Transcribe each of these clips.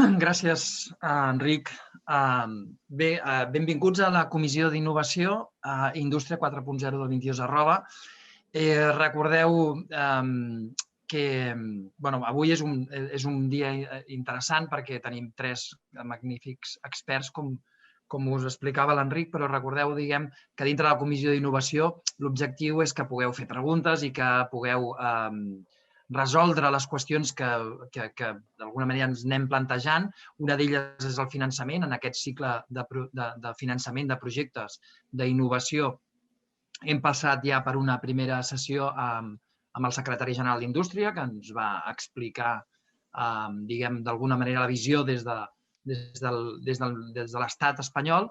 Gràcies, Enric. Bé, benvinguts a la Comissió d'Innovació Indústria 4.0 del 22 @. Recordeu que avui és un dia interessant perquè tenim 3 magnífics experts, com us explicava l'Enric, però recordeu que dintre de la Comissió d'Innovació l'objectiu és que pugueu fer preguntes i que pugueu resoldre les qüestions que d'alguna manera ens anem plantejant. Una d'elles és el finançament. En aquest cicle de finançament de projectes d'innovació hem passat ja per una primera sessió amb el secretari general d'Indústria, que ens va explicar d'alguna manera la visió des de l'estat espanyol.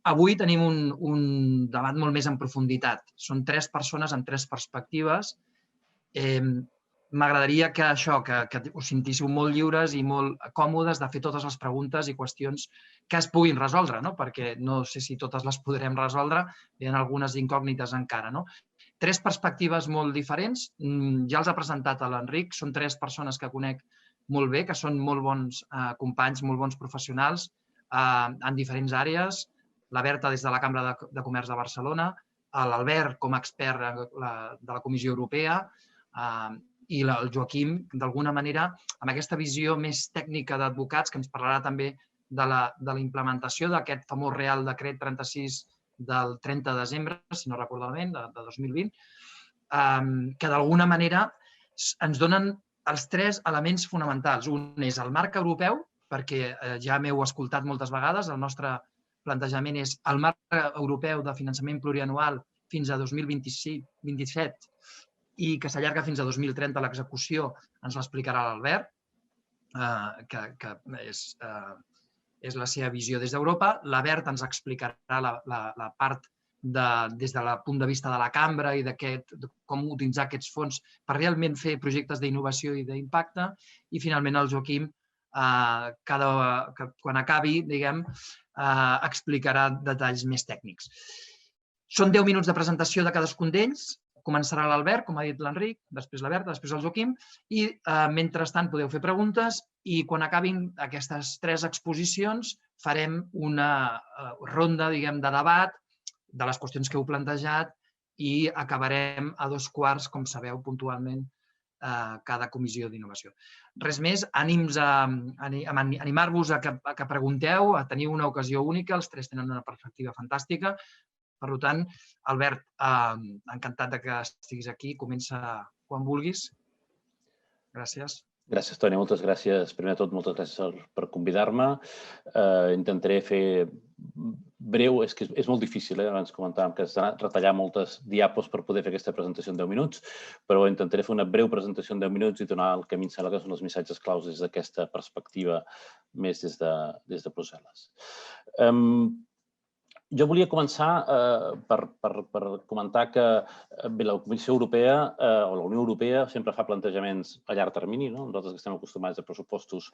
Avui tenim un debat molt més en profunditat. Són 3 persones amb 3 perspectives. M'agradaria que us sentíssiu molt lliures i molt còmodes de fer totes les preguntes i qüestions que es puguin resoldre, perquè no sé si totes les podrem resoldre, hi ha algunes incògnites encara. 3 perspectives molt diferents. Ja els ha presentat l'Enric, són 3 persones que conec molt bé, que són molt bons companys, molt bons professionals en diferents àrees. La Berta des de la Cambra de Comerç de Barcelona, l'Albert com a expert de la Comissió Europea, i el Joaquim, d'alguna manera, amb aquesta visió més tècnica d'advocats, que ens parlarà també de la implementació d'aquest famós Real Decret 36 del 30 de desembre, si no recordo malament, de 2020, que d'alguna manera ens donen els 3 elements fonamentals. Un és el marc europeu, perquè ja m'heu escoltat moltes vegades, el nostre plantejament és el marc europeu de finançament plurianual fins a 2027 i que s'allarga fins a 2030 l'execució, ens l'explicarà l'Albert, que és la seva visió des d'Europa. La Berta ens explicarà la part des del punt de vista de la cambra i de com utilitzar aquests fons per realment fer projectes d'innovació i d'impacte. I finalment el Joaquim, quan acabi, explicarà detalls més tècnics. Són 10 minuts de presentació de cadascun d'ells. Començarà l'Albert, com ha dit l'Enric, després la Berta, després el Joaquim, i mentrestant podeu fer preguntes i quan acabin aquestes 3 exposicions farem una ronda de debat de les qüestions que heu plantejat i acabarem a 2:15, com sabeu, puntualment, cada comissió d'innovació. Res més, animar-vos a que pregunteu, a tenir una ocasió única, els 3 tenen una perspectiva fantàstica. Per tant, Albert, encantat que estiguis aquí. Comença quan vulguis. Gràcies. Gràcies, Toni. Moltes gràcies. Primer de tot, moltes gràcies per convidar-me. Intentaré fer breu. És que és molt difícil, abans comentàvem que s'ha de retallar moltes diapos per poder fer aquesta presentació en 10 minuts, però intentaré fer una breu presentació en 10 minuts i donar el que a mi em sembla que són els missatges claus des d'aquesta perspectiva més des de Brussel·les. Jo volia començar per comentar que la Comissió Europea o la Unió Europea sempre fa plantejaments a llarg termini. Nosaltres que estem acostumats a pressupostos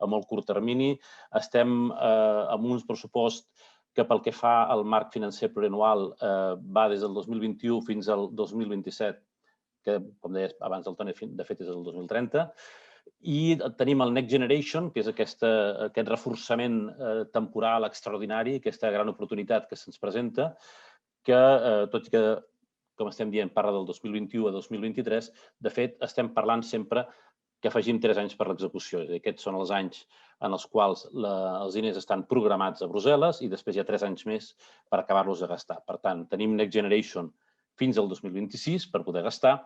a molt curt termini, estem amb uns pressupost que pel que fa al marc financer plurianual va des del 2021 fins al 2027, que, com deies abans del Toni, de fet és el 2030, i tenim el Next Generation, que és aquest reforçament temporal extraordinari, aquesta gran oportunitat que se'ns presenta, que, tot i que, com estem dient, parla del 2021 a 2023, de fet, estem parlant sempre que afegim 3 anys per l'execució. Aquests són els anys en els quals els diners estan programats a Brussel·les i després hi ha 3 anys més per acabar-los de gastar. Per tant, tenim Next Generation fins al 2026 per poder gastar.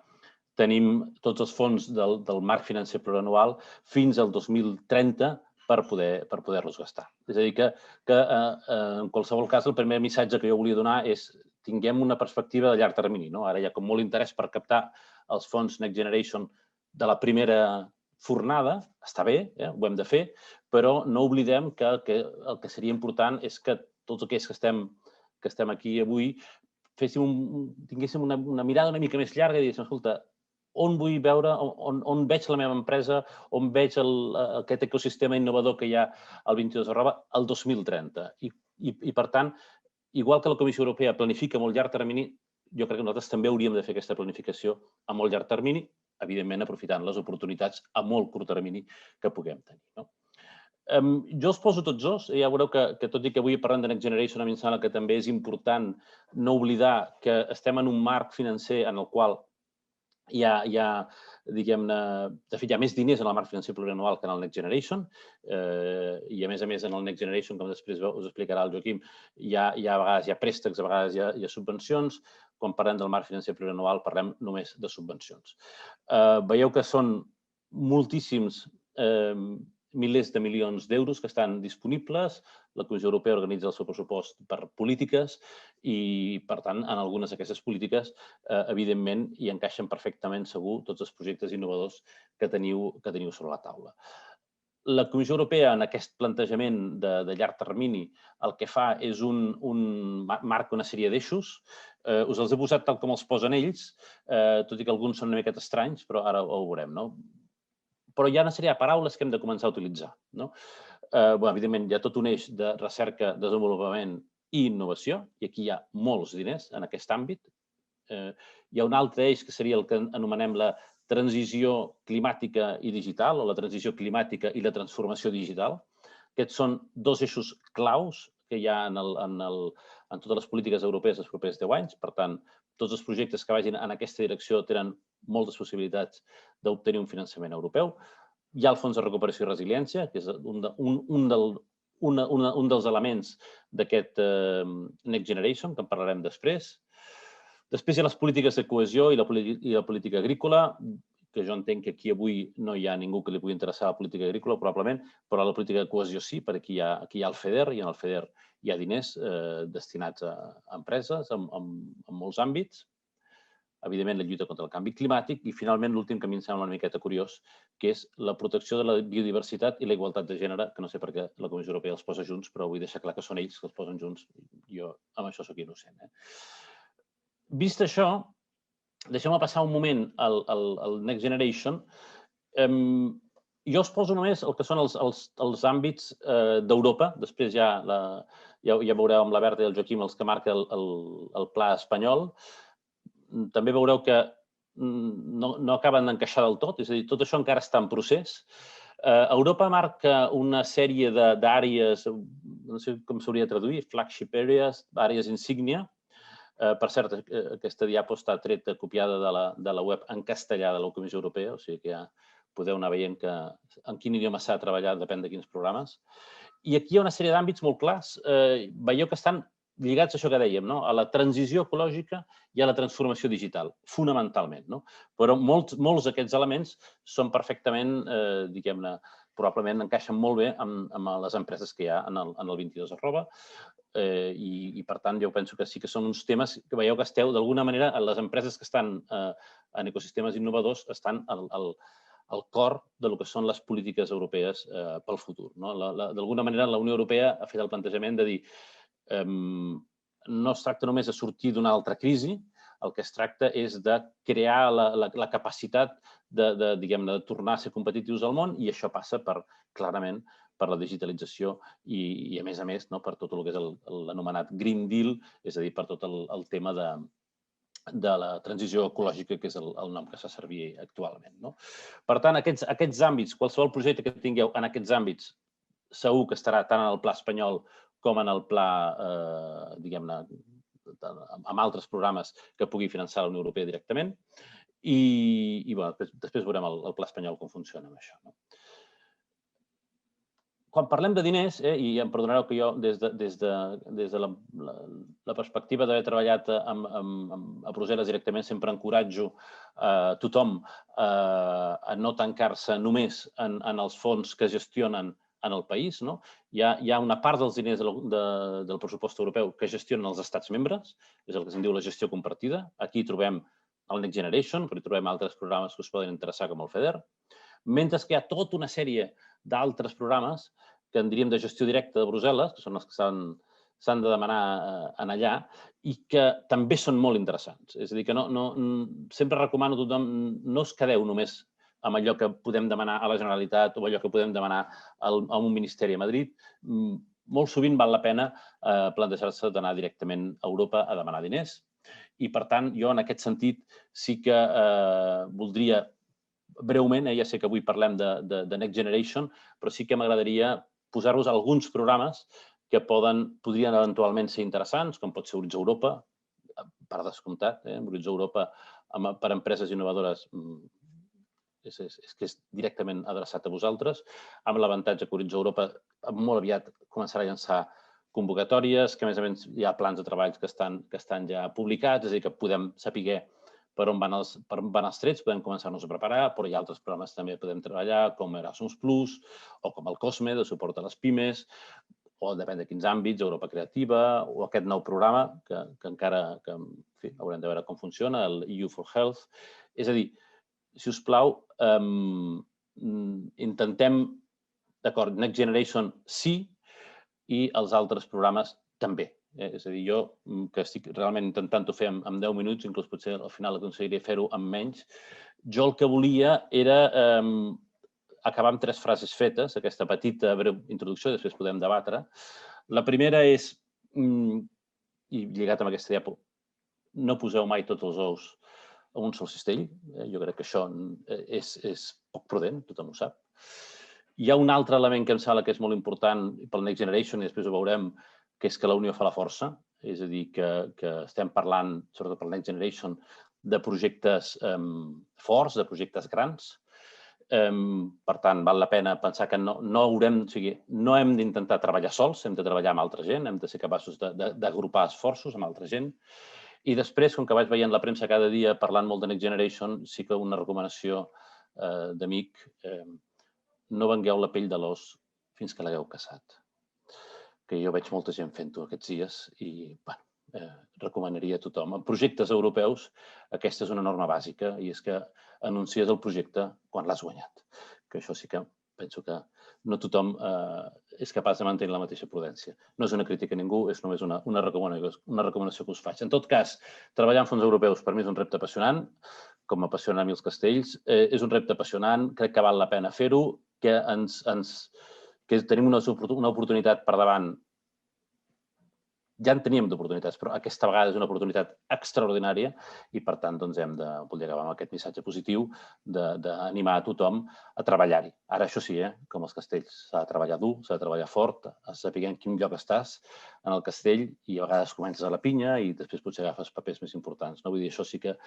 Tenim tots els fons del marc financer plurianual fins al 2030 per poder-los gastar. És a dir, que en qualsevol cas el primer missatge que jo volia donar és tinguem una perspectiva de llarg termini. Ara hi ha com molt interès per captar els fons Next Generation de la primera fornada, està bé, ho hem de fer, però no oblidem que el que seria important és que tots aquells que estem aquí avui tinguéssim una mirada una mica més llarga i diguéssim, escolta, on vull veure, on veig la meva empresa, on veig aquest ecosistema innovador que hi ha al 22 al 2030. I, per tant, igual que la Comissió Europea planifica a molt llarg termini, jo crec que nosaltres també hauríem de fer aquesta planificació a molt llarg termini, evidentment aprofitant les oportunitats a molt curt termini que puguem tenir. Jo els poso tots dos. Ja veureu que tot i que avui parlem de Next Generation, a mi em sembla que també és important no oblidar que estem en un marc financer en el qual hi ha diguem-ne, de fet, hi ha més diners en el marc financer plurianual que en el Next Generation i, a més, en el Next Generation, com després us explicarà el Joaquim, a vegades hi ha préstecs, a vegades hi ha subvencions. Quan parlem del marc financer plurianual parlem només de subvencions. Veieu que són moltíssims milers de milions d'euros que estan disponibles. La Comissió Europea organitza el seu pressupost per polítiques i, per tant, en algunes d'aquestes polítiques, evidentment, hi encaixen perfectament, segur, tots els projectes innovadors que teniu sobre la taula. La Comissió Europea, en aquest plantejament de llarg termini, el que fa és marca una sèrie d'eixos. Us els he posat tal com els posen ells, tot i que alguns són una miqueta estranys, però ara ho veurem, no? Però hi ha una sèrie de paraules que hem de començar a utilitzar. Evidentment, hi ha tot un eix de recerca, desenvolupament i innovació, i aquí hi ha molts diners en aquest àmbit. Hi ha un altre eix que seria el que anomenem la transició climàtica i digital, o la transició climàtica i la transformació digital. Aquests són dos eixos claus que hi ha en totes les polítiques europees els propers 10 anys. Per tant, tots els projectes que vagin en aquesta direcció tenen moltes possibilitats d'obtenir un finançament europeu. Hi ha el Fons de Recuperació i Resiliència, que és un dels elements d'aquest Next Generation, que en parlarem després. Després hi ha les polítiques de cohesió i la política agrícola, que jo entenc que aquí avui no hi ha ningú que li pugui interessar la política agrícola, probablement, però la política de cohesió sí, perquè aquí hi ha el FEDER, i en el FEDER hi ha diners destinats a empreses en molts àmbits. Evidentment, la lluita contra el canvi climàtic i, finalment, l'últim que a mi em sembla una miqueta curiós, que és la protecció de la biodiversitat i la igualtat de gènere, que no sé per què la Comissió Europea els posa junts, però vull deixar clar que són ells que els posen junts. Jo amb això sóc innocent. Vist això, deixeu-me passar un moment al Next Generation. Jo us poso només el que són els àmbits d'Europa. Després ja veureu amb la Berta i el Joaquim els que marca el pla espanyol. També veureu que no acaben d'encaixar del tot, és a dir, tot això encara està en procés. Europa marca una sèrie d'àrees, no sé com s'hauria de traduir, flagship areas, àrees insígnia. Per cert, aquesta diapo està treta, copiada de la web en castellà de la Comissió Europea, o sigui que ja podeu anar veient en quin idioma s'ha treballat, depèn de quins programes. I aquí hi ha una sèrie d'àmbits molt clars. Veieu que estan lligats a això que dèiem, a la transició ecològica i a la transformació digital, fonamentalment. Però molts d'aquests elements són perfectament, diguem-ne, probablement encaixen molt bé amb les empreses que hi ha en el 22 @ i, per tant, jo penso que sí que són uns temes que veieu que esteu, d'alguna manera, les empreses que estan en ecosistemes innovadors estan al cor del que són les polítiques europees pel futur. D'alguna manera, la Unió Europea ha fet el plantejament de dir no es tracta només de sortir d'una altra crisi, el que es tracta és de crear la capacitat de tornar a ser competitius al món, i això passa clarament per la digitalització i, a més, per tot el que és l'anomenat Green Deal, és a dir, per tot el tema de la transició ecològica, que és el nom que s'ha servit actualment. Per tant, aquests àmbits, qualsevol projecte que tingueu en aquests àmbits, segur que estarà tant en el pla espanyol com en el pla, diguem-ne, amb altres programes que pugui finançar la Unió Europea directament. I després veurem el pla espanyol com funciona amb això. Quan parlem de diners, i em perdonareu que jo des de la perspectiva d'haver treballat a Brussel·les directament sempre encoratjo tothom a no tancar-se només en els fons que gestionen en el país. Hi ha una part dels diners del pressupost europeu que gestionen els estats membres, és el que se'n diu la gestió compartida. Aquí trobem el Next Generation, però hi trobem altres programes que us poden interessar, com el FEDER, mentre que hi ha tota una sèrie d'altres programes que en diríem de gestió directa de Brussel·les, que són els que s'han de demanar allà, i que també són molt interessants. És a dir, que sempre recomano a tothom, no us quedeu només amb allò que podem demanar a la Generalitat o allò que podem demanar a un ministeri a Madrid. Molt sovint val la pena plantejar-se d'anar directament a Europa a demanar diners. I, per tant, jo en aquest sentit sí que voldria, breument, ja sé que avui parlem de Next Generation, però sí que m'agradaria posar-vos alguns programes que podrien eventualment ser interessants, com pot ser Horitzó Europa, per descomptat. Horitzó Europa per a empreses innovadores és que és directament adreçat a vosaltres, amb l'avantatge que Horitzó Europa molt aviat començarà a llançar convocatòries, que a més hi ha plans de treball que estan ja publicats, és a dir, que podem saber per on van els trets, podem començar-nos a preparar, però hi ha altres programes que també podem treballar, com Erasmus+, o com el COSME, de suport a les pimes, o depèn de quins àmbits, Europa Creativa, o aquest nou programa, que encara haurem de veure com funciona, el EU for Health. És a dir, si us plau, intentem, d'acord, Next Generation sí, i els altres programes també. És a dir, jo, que estic realment intentant-ho fer en 10 minuts, inclús potser al final aconseguiria fer-ho amb menys, jo el que volia era acabar amb 3 frases fetes, aquesta petita breu introducció, després podem debatre. La primera és, i lligat amb aquesta diapo, no poseu mai tots els ous a un sol cistell. Jo crec que això és poc prudent, tothom ho sap. Hi ha un altre element que em sembla que és molt important pel Next Generation, i després ho veurem, que és que la unió fa la força. És a dir, que estem parlant, sobretot pel Next Generation, de projectes forts, de projectes grans. Per tant, val la pena pensar que no hem d'intentar treballar sols, hem de treballar amb altra gent, hem de ser capaços d'agrupar esforços amb altra gent. I després, com que vaig veient la premsa cada dia parlant molt de Next Generation, sí que una recomanació d'amic, no vengueu la pell de l'os fins que l'hagueu caçat. Que jo veig molta gent fent-ho aquests dies i recomanaria a tothom. En projectes europeus aquesta és una norma bàsica i és que anuncies el projecte quan l'has guanyat. Que això sí que penso que no tothom és capaç de mantenir la mateixa prudència. No és una crítica a ningú, és només una recomanació que us faig. En tot cas, treballar en fons europeus per mi és un repte apassionant, com m'apassiona a mi els castells. És un repte apassionant, crec que val la pena fer-ho, que tenim una oportunitat per davant. Ja en teníem d'oportunitats, però aquesta vegada és una oportunitat extraordinària i, per tant, volia acabar amb aquest missatge positiu d'animar a tothom a treballar-hi. Ara, això sí, com els castells, s'ha de treballar dur, s'ha de treballar fort, a saber en quin lloc estàs en el castell i a vegades comences a la pinya i després potser agafes papers més importants. Vull dir, això sí que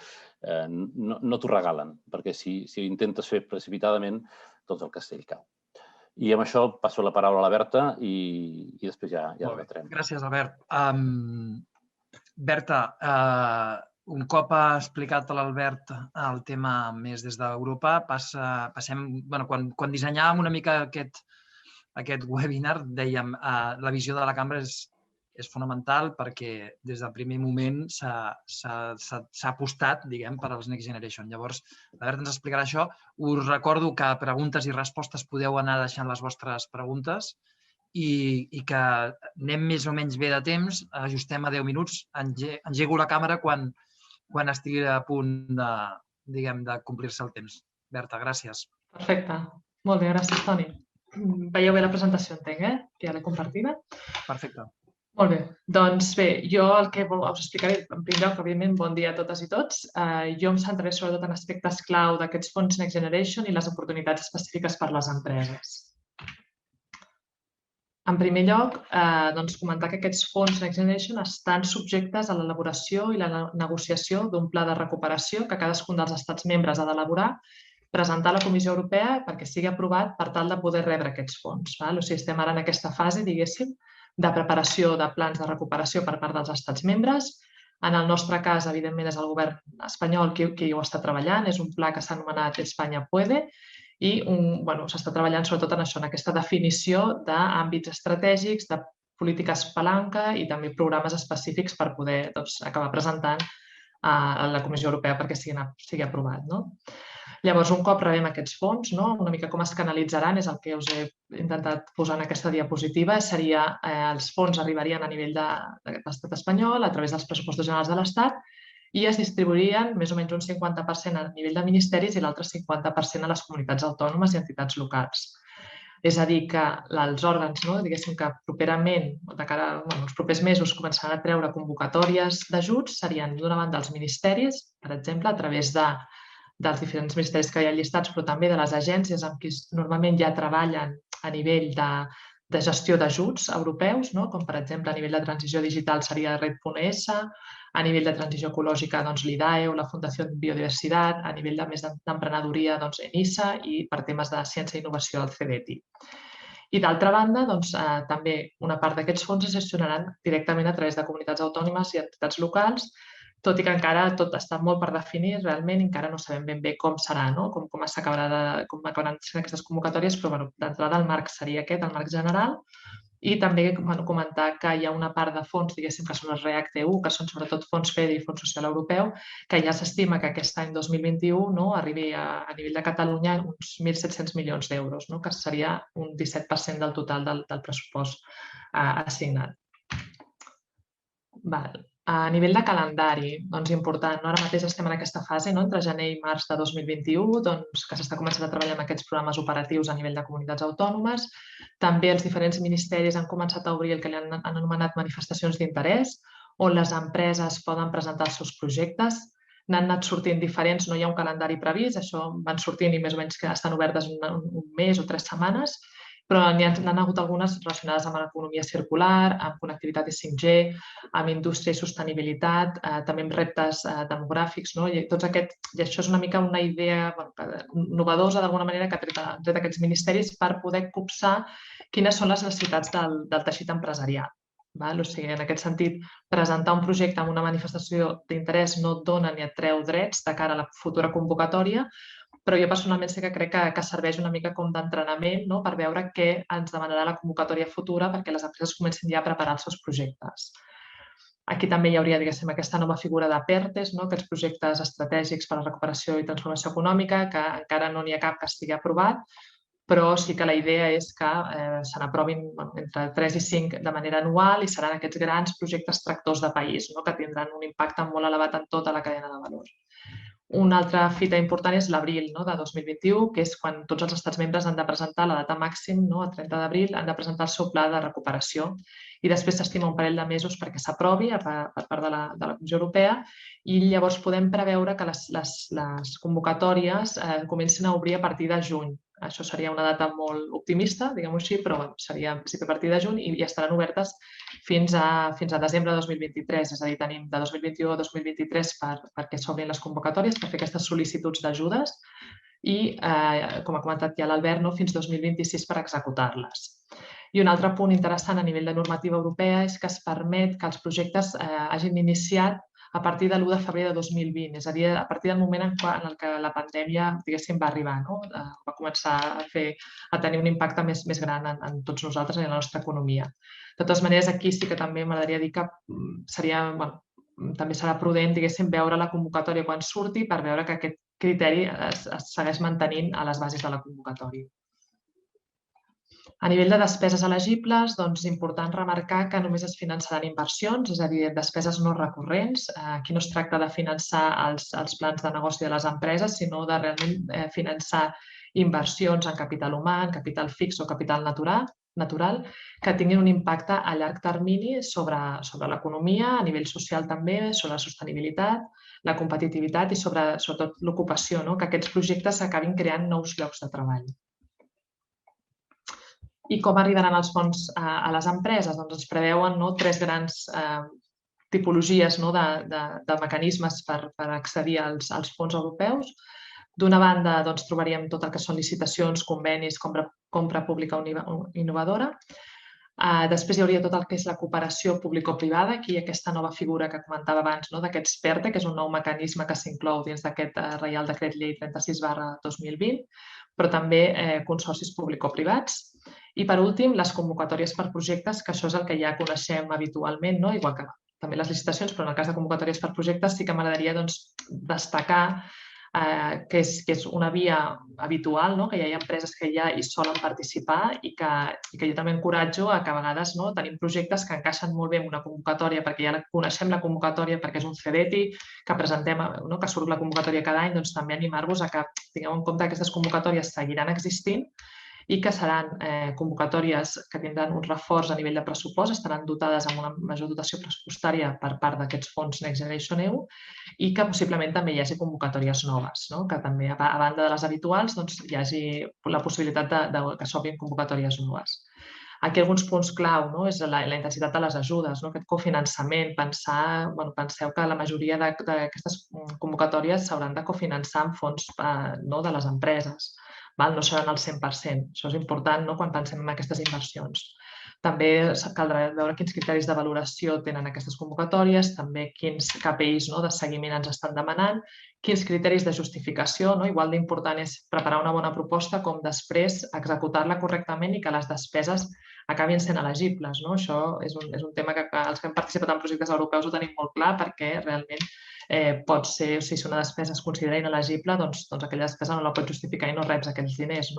no t'ho regalen, perquè si intentes fer precipitadament, doncs el castell cau. I amb això passo la paraula a la Berta i després ja debatrem. Gràcies, Albert. Berta, un cop ha explicat l'Albert el tema més des d'Europa, passem, quan dissenyàvem una mica aquest webinar, dèiem la visió de la cambra és fonamental perquè des del primer moment s'ha apostat, diguem, per als Next Generation. Llavors, l'Albert ens explicarà això. Us recordo que a preguntes i respostes podeu anar deixant les vostres preguntes i que anem més o menys bé de temps, ajustem a 10 minuts, engego la càmera quan estigui a punt de complir-se el temps. Berta, gràcies. Perfecte. Molt bé, gràcies, Toni. Veieu bé la presentació, entenc, que ja l'he compartida? Perfecte. Molt bé. Doncs bé, jo el que us explicaré, en primer lloc, evidentment, bon dia a totes i tots. Jo em centraré sobretot en aspectes clau d'aquests fons Next Generation i les oportunitats específiques per a les empreses. En primer lloc, comentar que aquests fons Next Generation estan subjectes a l'elaboració i la negociació d'un pla de recuperació que cadascun dels estats membres ha d'elaborar, presentar a la Comissió Europea perquè sigui aprovat per tal de poder rebre aquests fons. O sigui, estem ara en aquesta fase, diguéssim, de preparació de plans de recuperació per part dels estats membres. En el nostre cas, evidentment, és el govern espanyol qui ho està treballant. És un pla que s'ha anomenat España Puede i s'està treballant sobretot en això, en aquesta definició d'àmbits estratègics, de polítiques palanca i també programes específics per poder acabar presentant a la Comissió Europea perquè sigui aprovat. Llavors, un cop rebem aquests fons, una mica com es canalitzaran, és el que us he intentat posar en aquesta diapositiva, els fons arribarien a nivell de l'estat espanyol a través dels pressupostos generals de l'Estat i es distribuirien més o menys un 50% a nivell de ministeris i l'altre 50% a les comunitats autònomes i entitats locals. És a dir, que els òrgans, diguéssim que properament, de cara als propers mesos, començaran a treure convocatòries d'ajuts, serien d'una banda els ministeris, per exemple, a través dels diferents ministeris que hi ha llistats, però també de les agències amb qui normalment ja treballen a nivell de gestió d'ajuts europeus, com per exemple a nivell de transició digital seria Red.es, a nivell de transició ecològica l'IDAE o la Fundació Biodiversitat, a nivell més d'emprenedoria ENISA i per temes de ciència i innovació el CDTI. I d'altra banda, també una part d'aquests fons es gestionaran directament a través de comunitats autònomes i entitats locals, tot i que encara tot està molt per definir, realment encara no sabem ben bé com serà, com acabaran sent aquestes convocatòries, però d'entrada el marc seria aquest, el marc general, i també comentar que hi ha una part de fons, diguéssim, que són els REACT-EU, que són sobretot fons FEDE i Fons Social Europeu, que ja s'estima que aquest any 2021 arribi a nivell de Catalunya uns 1.700 milions d'euros, que seria un 17% del total del pressupost assignat. A nivell de calendari, important, ara mateix estem en aquesta fase, entre gener i març de 2021, que s'està començant a treballar en aquests programes operatius a nivell de comunitats autònomes. També els diferents ministeris han començat a obrir el que han anomenat manifestacions d'interès, on les empreses poden presentar els seus projectes. N'han anat sortint diferents, no hi ha un calendari previst, això van sortint i més o menys que estan obertes un mes o 3 setmanes, però n'han hagut algunes relacionades amb l'economia circular, amb connectivitat i 5G, amb indústria i sostenibilitat, també amb reptes demogràfics. I això és una mica una idea novedosa, d'alguna manera, que ha tret aquests ministeris per poder copsar quines són les necessitats del teixit empresarial. O sigui, en aquest sentit, presentar un projecte en una manifestació d'interès no et dona ni et treu drets de cara a la futura convocatòria, però jo personalment sí que crec que serveix una mica com d'entrenament per veure què ens demanarà la convocatòria futura perquè les empreses comencin ja a preparar els seus projectes. Aquí també hi hauria, diguéssim, aquesta nova figura de PERTEs, aquests projectes estratègics per a la recuperació i transformació econòmica, que encara no n'hi ha cap que estigui aprovat, però sí que la idea és que se n'aprovin entre 3 i 5 de manera anual i seran aquests grans projectes tractors de país que tindran un impacte molt elevat en tota la cadena de valor. Una altra fita important és l'abril de 2021, que és quan tots els estats membres han de presentar la data màxim, a 30 d'abril, han de presentar el seu pla de recuperació i després s'estima un parell de mesos perquè s'aprovi per part de la Comissió Europea i llavors podem preveure que les convocatòries comencin a obrir a partir de juny. Això seria una data molt optimista, diguem-ho així, però seria en principi a partir de juny i estaran obertes fins a desembre de 2023. És a dir, tenim de 2021 a 2023 perquè s'obrin les convocatòries, per fer aquestes sol·licituds d'ajudes i, com ha comentat ja l'Albert, fins 2026 per executar-les. I un altre punt interessant a nivell de normativa europea és que es permet que els projectes hagin iniciat a partir de l'1 de febrer de 2020, és a dir, a partir del moment en què la pandèmia, diguéssim, va arribar, va començar a tenir un impacte més gran en tots nosaltres i en la nostra economia. De totes maneres, aquí sí que també m'agradaria dir que també serà prudent, diguéssim, veure la convocatòria quan surti per veure que aquest criteri es segueix mantenint a les bases de la convocatòria. A nivell de despeses elegibles, és important remarcar que només es finançaran inversions, és a dir, despeses no recurrents. Aquí no es tracta de finançar els plans de negoci de les empreses, sinó de realment finançar inversions en capital humà, en capital fix o capital natural, que tinguin un impacte a llarg termini sobre l'economia, a nivell social també, sobre la sostenibilitat, la competitivitat i sobretot l'ocupació, que aquests projectes acabin creant nous llocs de treball. I com arribaran els fons a les empreses? Es preveuen 3 grans tipologies de mecanismes per accedir als fons europeus. D'una banda, trobaríem tot el que són licitacions, convenis, compra pública innovadora. Després hi hauria tot el que és la cooperació público-privada, aquí aquesta nova figura que comentava abans, d'aquest PERTE, que és un nou mecanisme que s'inclou dins d'aquest Reial Decret Llei 36/2020, però també consorcis público-privats. I, per últim, les convocatòries per projectes, que això és el que ja coneixem habitualment, igual que també les licitacions, però en el cas de convocatòries per projectes sí que m'agradaria destacar que és una via habitual, que hi ha empreses que ja hi solen participar i que jo també encoratjo que a vegades tenim projectes que encaixen molt bé en una convocatòria perquè ja coneixem la convocatòria perquè és un CDTI, que presentem, que surt la convocatòria cada any, doncs també animar-vos a que tingueu en compte que aquestes convocatòries seguiran existint i que seran convocatòries que tindran un reforç a nivell de pressupost, estaran dotades amb una major dotació pressupostària per part d'aquests fons Next Generation EU i que possiblement també hi hagi convocatòries noves, que també, a banda de les habituals, hi hagi la possibilitat que s'obrin convocatòries noves. Aquí alguns punts clau és la intensitat de les ajudes, aquest cofinançament. Penseu que la majoria d'aquestes convocatòries s'hauran de cofinançar amb fons de les empreses. No seran al 100%. Això és important quan pensem en aquestes inversions. També caldrà veure quins criteris de valoració tenen aquestes convocatòries, també quins KPIs de seguiment ens estan demanant, quins criteris de justificació. Igual d'important és preparar una bona proposta com després executar-la correctament i que les despeses acabin sent elegibles. Això és un tema que els que hem participat en projectes europeus ho tenim molt clar, perquè realment pot ser, si una despesa es considera inelegible, doncs aquella despesa no la pots justificar i no reps aquells diners.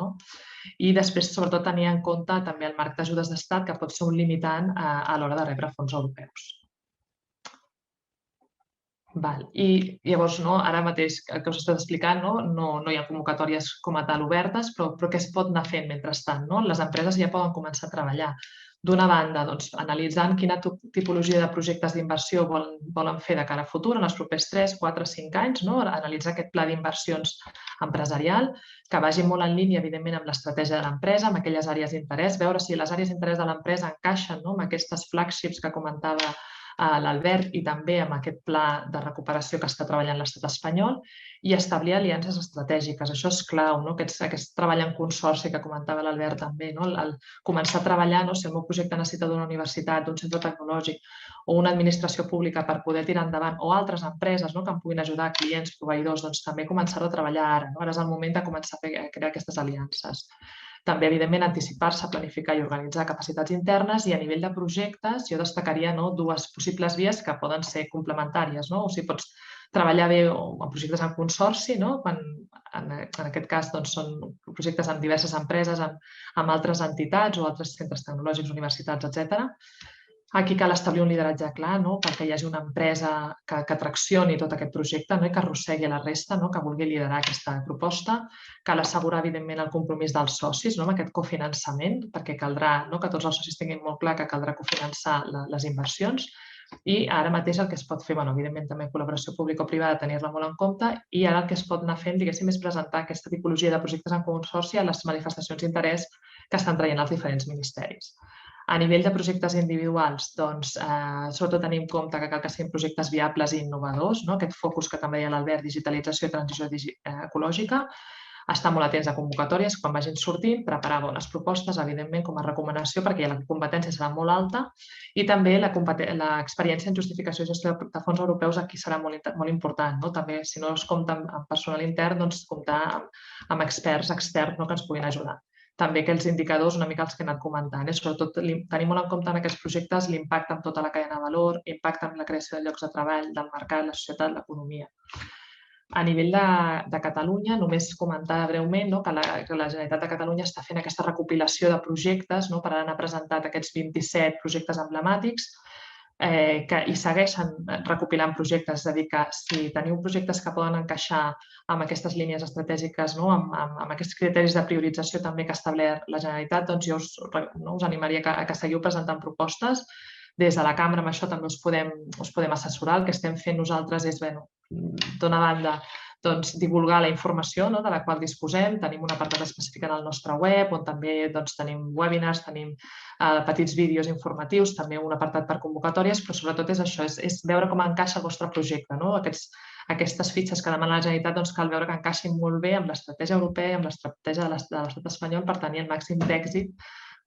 I després, sobretot, tenir en compte també el marc d'ajudes d'estat, que pot ser un limitant a l'hora de rebre fons europeus. I llavors, ara mateix que us estic explicant, no hi ha convocatòries com a tal obertes, però què es pot anar fent mentrestant? Les empreses ja poden començar a treballar. D'una banda, analitzant quina tipologia de projectes d'inversió volen fer de cara a futur, en els propers 3, 4, 5 anys, analitzar aquest pla d'inversions empresarial, que vagi molt en línia, evidentment, amb l'estratègia de l'empresa, amb aquelles àrees d'interès, veure si les àrees d'interès de l'empresa encaixen amb aquestes flagships que comentava l'Albert i també amb aquest pla de recuperació que està treballant l'estat espanyol i establir aliances estratègiques. Això és clau, aquest treball en consorci que comentava l'Albert també, començar a treballar, si el meu projecte necessita d'una universitat, d'un centre tecnològic o una administració pública per poder tirar endavant, o altres empreses que em puguin ajudar, clients, proveïdors, doncs també començar-ho a treballar ara. Ara és el moment de començar a crear aquestes aliances. També, evidentment, anticipar-se, planificar i organitzar capacitats internes i a nivell de projectes jo destacaria dues possibles vies que poden ser complementàries. O sigui, pots treballar bé en projectes en consorci, quan en aquest cas són projectes amb diverses empreses, amb altres entitats o altres centres tecnològics, universitats, etc. Aquí cal establir un lideratge clar perquè hi hagi una empresa que traccioni tot aquest projecte i que arrossegui la resta, que vulgui liderar aquesta proposta. Cal assegurar, evidentment, el compromís dels socis amb aquest cofinançament, perquè caldrà que tots els socis tinguin molt clar que caldrà cofinançar les inversions. I ara mateix el que es pot fer, evidentment, també col·laboració pública o privada, tenir-la molt en compte, i ara el que es pot anar fent, diguéssim, és presentar aquesta tipologia de projectes en consorci a les manifestacions d'interès que estan traient els diferents ministeris. A nivell de projectes individuals, sobretot tenir en compte que cal que siguin projectes viables i innovadors, aquest focus que també deia l'Albert, digitalització i transició ecològica, estar molt atents a convocatòries quan vagin sortint, preparar bones propostes, evidentment, com a recomanació, perquè la competència serà molt alta, i també l'experiència en justificació i gestió de fons europeus aquí serà molt important. També, si no es compta amb personal intern, comptar amb experts externs que ens puguin ajudar. També aquells indicadors, una mica els que he anat comentant, sobretot tenir molt en compte en aquests projectes l'impacte en tota la cadena de valor, l'impacte en la creació de llocs de treball, del mercat, la societat, l'economia. A nivell de Catalunya, només comentar breument que la Generalitat de Catalunya està fent aquesta recopilació de projectes, per ara n'ha presentat aquests 27 projectes emblemàtics, i segueixen recopilant projectes, és a dir, que si teniu projectes que poden encaixar amb aquestes línies estratègiques, amb aquests criteris de priorització també que ha establert la Generalitat, doncs jo us animaria que seguiu presentant propostes. Des de la cambra, amb això també us podem assessorar. El que estem fent nosaltres és, d'una banda, divulgar la informació de la qual disposem. Tenim un apartat específic en el nostre web, on també tenim webinars, tenim petits vídeos informatius, també un apartat per convocatòries, però sobretot és això, és veure com encaixa el vostre projecte. Aquestes fitxes que demana la Generalitat cal veure que encaixin molt bé amb l'estratègia europea i amb l'estratègia de l'estat espanyol per tenir el màxim d'èxit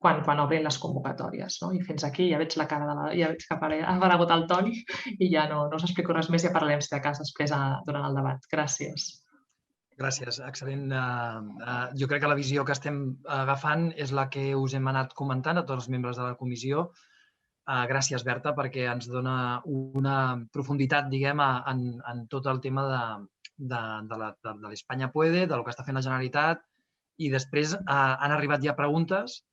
quan obrin les convocatòries. I fins aquí ja veig la cara ja veig que ha aparegut el Toni i ja no us explico res més, ja parlarem, si de cas, després durant el debat. Gràcies. Gràcies, excel·lent. Jo crec que la visió que estem agafant és la que us hem anat comentant a tots els membres de la comissió. Gràcies, Berta, perquè ens dona una profunditat, diguem, en tot el tema de l'Espanya Puede, del que està fent la Generalitat, i després han arribat ja preguntes.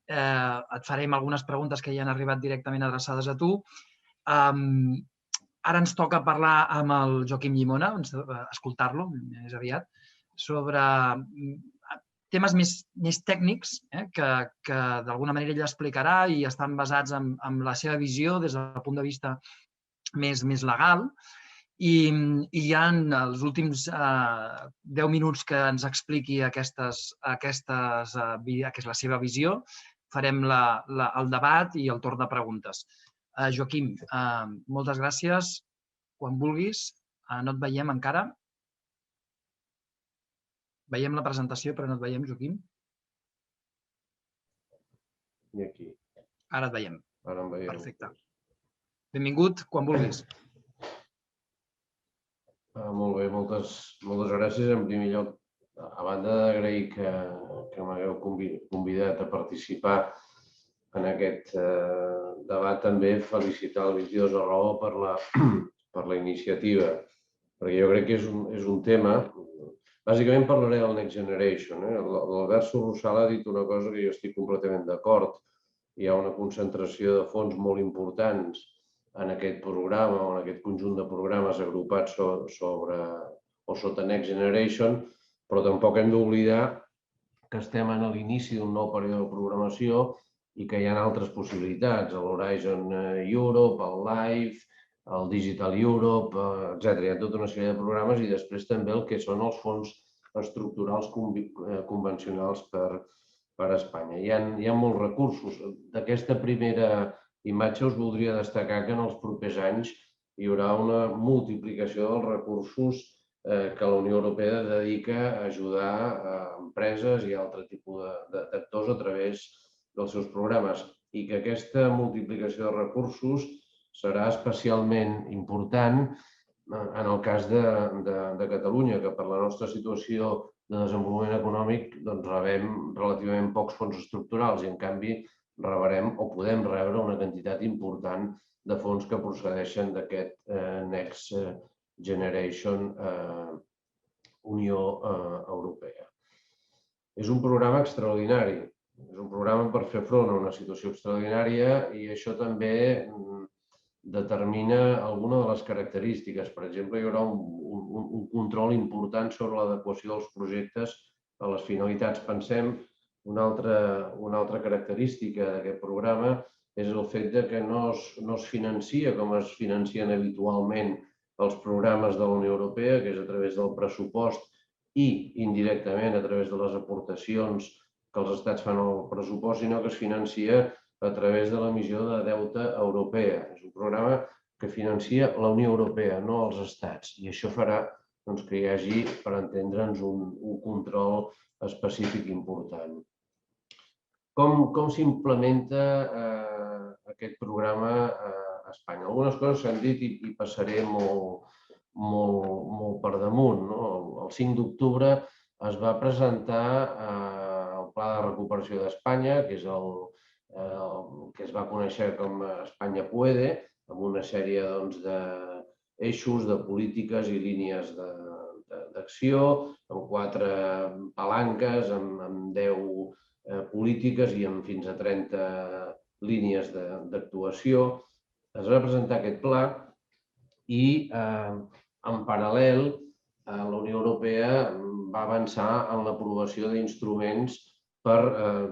Et farem algunes preguntes que ja han arribat directament adreçades a tu. Ara ens toca parlar amb el Joaquim Llimona, escoltar-lo més aviat, sobre temes més tècnics que d'alguna manera ell explicarà i estan basats en la seva visió des del punt de vista més legal. I ja en els últims 10 minuts que ens expliqui aquesta és la seva visió, farem el debat i el torn de preguntes. Joaquim, moltes gràcies. Quan vulguis, no et veiem encara. Veiem la presentació, però no et veiem, Joaquim. I aquí. Ara et veiem. Ara em veieu. Perfecte. Benvingut, quan vulguis. Molt bé, moltes gràcies. En primer lloc, a banda d'agrair que m'hagueu convidat a participar en aquest debat, també felicitar el 22 de raó per la iniciativa, perquè jo crec que és un tema. Bàsicament parlaré del Next Generation. L'Albert Sorrossal ha dit una cosa que jo estic completament d'acord. Hi ha una concentració de fons molt importants en aquest programa o en aquest conjunt de programes agrupats sota Next Generation, però tampoc hem d'oblidar que estem a l'inici d'un nou període de programació i que hi ha altres possibilitats, l'Horizon Europe, el LIFE, el Digital Europe, etc. Hi ha tota una sèrie de programes i després també el que són els fons estructurals convencionals per Espanya. Hi ha molts recursos. D'aquesta primera imatge us voldria destacar que en els propers anys hi haurà una multiplicació dels recursos que la Unió Europea dedica a ajudar a empreses i altre tipus d'actors a través dels seus programes i que aquesta multiplicació de recursos serà especialment important en el cas de Catalunya, que per la nostra situació de desenvolupament econòmic rebem relativament pocs fons estructurals i, en canvi, rebrem o podem rebre una quantitat important de fons que procedeixen d'aquest Next Generation Unió Europea. És un programa extraordinari, és un programa per fer front a una situació extraordinària i això també determina alguna de les característiques. Per exemple, hi haurà un control important sobre l'adequació dels projectes a les finalitats. Pensem, una altra característica d'aquest programa és el fet que no es financia com es financien habitualment els programes de la Unió Europea, que és a través del pressupost i indirectament a través de les aportacions que els estats fan al pressupost, sinó que es financia a través de l'emissió de deute europea. És un programa que financia la Unió Europea, no els estats. I això farà que hi hagi, per entendre'ns, un control específic important. Com s'implementa aquest programa a Espanya? Algunes coses s'han dit i passaré molt per damunt. El 5 d'octubre es va presentar el Pla de Recuperació d'Espanya, que és el que es va conèixer com Espanya Puede, amb una sèrie d'eixos, de polítiques i línies d'acció, amb 4 palanques, amb 10 polítiques i amb fins a 30 línies d'actuació. Es va presentar aquest pla i, en paral·lel, la Unió Europea va avançar en l'aprovació d'instruments per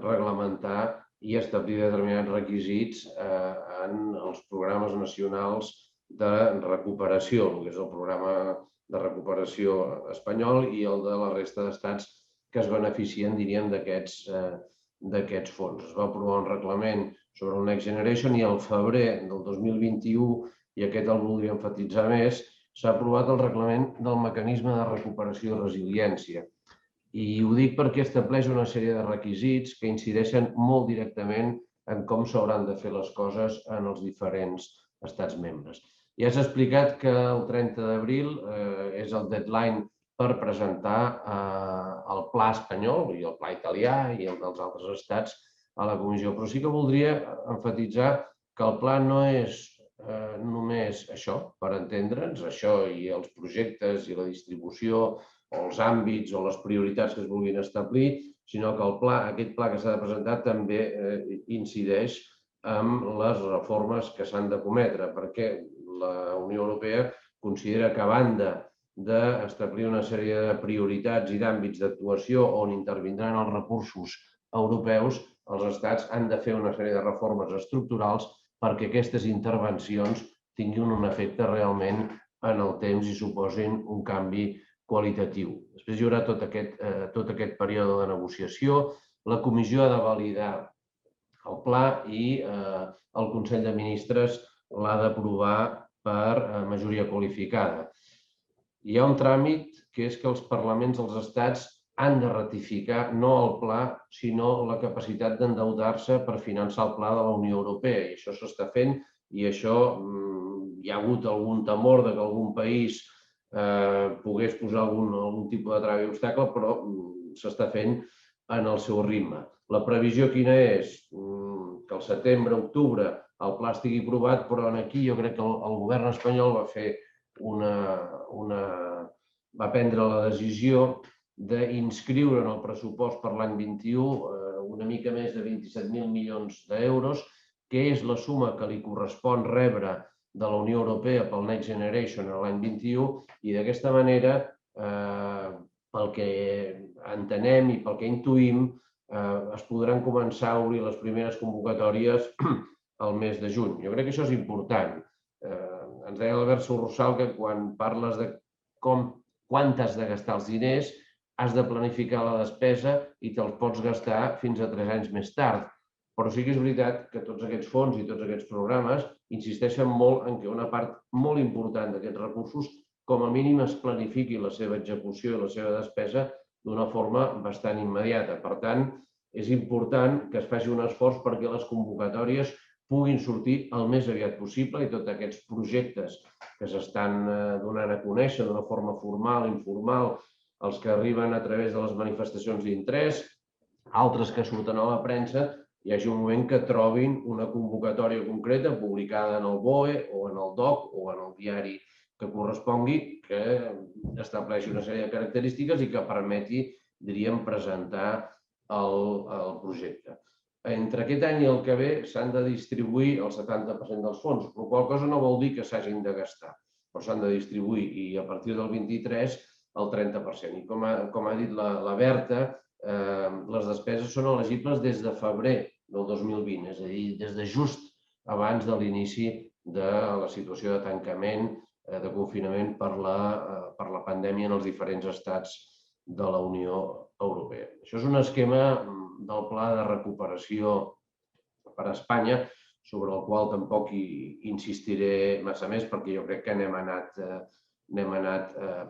reglamentar i establir determinats requisits en els programes nacionals de recuperació, el que és el programa de recuperació espanyol i el de la resta d'estats que es beneficien, diríem, d'aquests fons. Es va aprovar un reglament sobre el Next Generation i al febrer del 2021, i aquest el voldria emfatitzar més, s'ha aprovat el reglament del mecanisme de recuperació i resiliència. I ho dic perquè estableix una sèrie de requisits que incideixen molt directament en com s'hauran de fer les coses en els diferents estats membres. Ja s'ha explicat que el 30 d'abril és el deadline per presentar el pla espanyol i el pla italià i el dels altres estats a la Comissió. Però sí que voldria emfatitzar que el pla no és només això, per entendre'ns, això i els projectes i la distribució o els àmbits o les prioritats que es vulguin establir, sinó que aquest pla que s'ha de presentar també incideix en les reformes que s'han de cometre, perquè la Unió Europea considera que, a banda d'establir una sèrie de prioritats i d'àmbits d'actuació on intervindran els recursos europeus, els estats han de fer una sèrie de reformes estructurals perquè aquestes intervencions tinguin un efecte realment en el temps i suposin un canvi qualitatiu. Després hi haurà tot aquest període de negociació. La Comissió ha de validar el pla i el Consell de Ministres l'ha d'aprovar per majoria qualificada. Hi ha un tràmit que és que els parlaments dels estats han de ratificar no el pla, sinó la capacitat d'endeutar-se per finançar el pla de la Unió Europea. I això s'està fent i això hi ha hagut algun temor que algun país pogués posar algun tipus de trava i obstacle, però s'està fent en el seu ritme. La previsió quina és? Que al setembre, octubre, el pla estigui aprovat, però aquí jo crec que el govern espanyol va prendre la decisió d'inscriure en el pressupost per l'any 21 una mica més de 27.000 milions d'euros, que és la suma que li correspon rebre de la Unió Europea pel Next Generation l'any 21, i d'aquesta manera, pel que entenem i pel que intuïm, es podran començar a obrir les primeres convocatòries al mes de juny. Jo crec que això és important. Ens deia l'Albert Sorrossal que quan parles de quant has de gastar els diners, has de planificar la despesa i te'ls pots gastar fins a 3 anys més tard. Però sí que és veritat que tots aquests fons i tots aquests programes insisteixen molt en que una part molt important d'aquests recursos com a mínim es planifiqui la seva execució i la seva despesa d'una forma bastant immediata. Per tant, és important que es faci un esforç perquè les convocatòries puguin sortir el més aviat possible i tots aquests projectes que s'estan donant a conèixer d'una forma formal, informal, els que arriben a través de les manifestacions d'interès, altres que surten a la premsa, hi hagi un moment que trobin una convocatòria concreta publicada en el BOE o en el DOC o en el diari que correspongui, que estableixi una sèrie de característiques i que permeti, diríem, presentar el projecte. Entre aquest any i el que ve s'han de distribuir el 70% dels fons, la qual cosa no vol dir que s'hagin de gastar, però s'han de distribuir i a partir del 23 el 30%. I com ha dit la Berta, les despeses són elegibles des de febrer del 2020, és a dir, des de just abans de l'inici de la situació de tancament, de confinament per la pandèmia en els diferents estats de la Unió Europea. Això és un esquema del pla de recuperació per a Espanya, sobre el qual tampoc insistiré massa més perquè jo crec que n'hem anat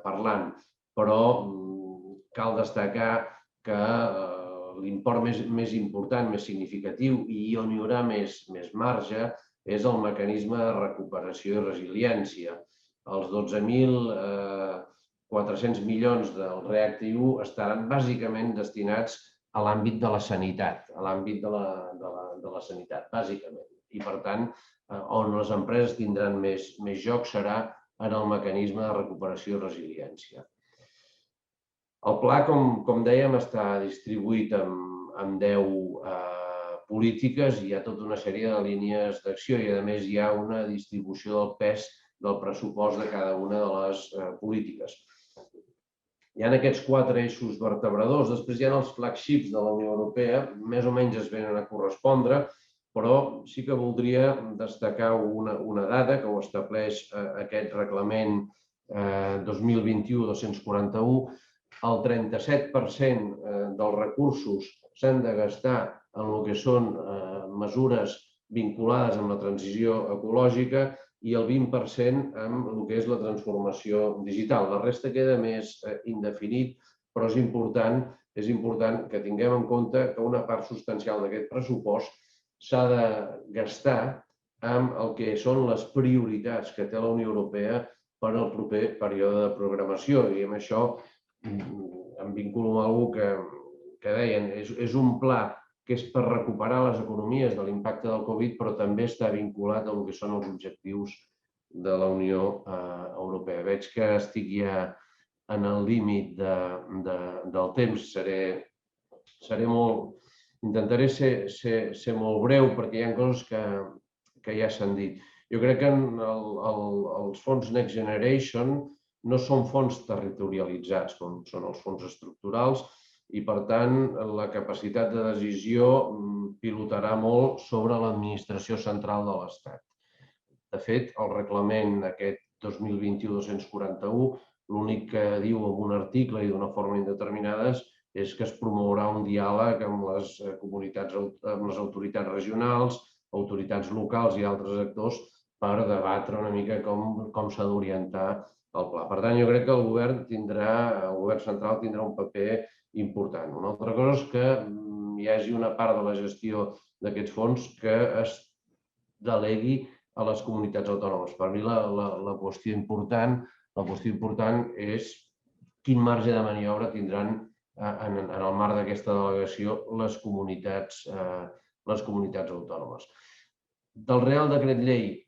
parlant. Però cal destacar que l'import més important, més significatiu i on hi haurà més marge és el mecanisme de recuperació i resiliència. Els 12.400 milions del REACT-EU estaran bàsicament destinats a l'àmbit de la sanitat, bàsicament. I, per tant, on les empreses tindran més joc serà en el mecanisme de recuperació i resiliència. El pla, com dèiem, està distribuït en 10 polítiques i hi ha tota una sèrie de línies d'acció i, a més, hi ha una distribució del pes del pressupost de cada una de les polítiques. Hi ha aquests 4 eixos vertebradors, després hi ha els flagships de la Unió Europea, més o menys es venen a correspondre, però sí que voldria destacar una dada que ho estableix aquest reglament 2021-241. El 37% dels recursos s'han de gastar en el que són mesures vinculades amb la transició ecològica i el 20% amb el que és la transformació digital. La resta queda més indefinit, però és important que tinguem en compte que una part substancial d'aquest pressupost s'ha de gastar amb el que són les prioritats que té la Unió Europea per al proper període de programació. I amb això em vinculo amb alguna cosa que deien. És un pla que és per recuperar les economies de l'impacte del Covid, però també està vinculat al que són els objectius de la Unió Europea. Veig que estic ja en el límit del temps. Intentaré ser molt breu perquè hi ha coses que ja s'han dit. Jo crec que els fons Next Generation no són fons territorialitzats, com són els fons estructurals, i, per tant, la capacitat de decisió pilotarà molt sobre l'administració central de l'Estat. De fet, el reglament aquest 2021-241, l'únic que diu en un article i d'una forma indeterminada és és que es promourà un diàleg amb les autoritats regionals, autoritats locals i altres actors per debatre una mica com s'ha d'orientar el pla. Per tant, jo crec que el govern central tindrà un paper important. Una altra cosa és que hi hagi una part de la gestió d'aquests fons que es delegui a les comunitats autònomes. Per mi la qüestió important és quin marge de maniobra tindran en el marc d'aquesta delegació les comunitats autònomes. Del Reial Decret Llei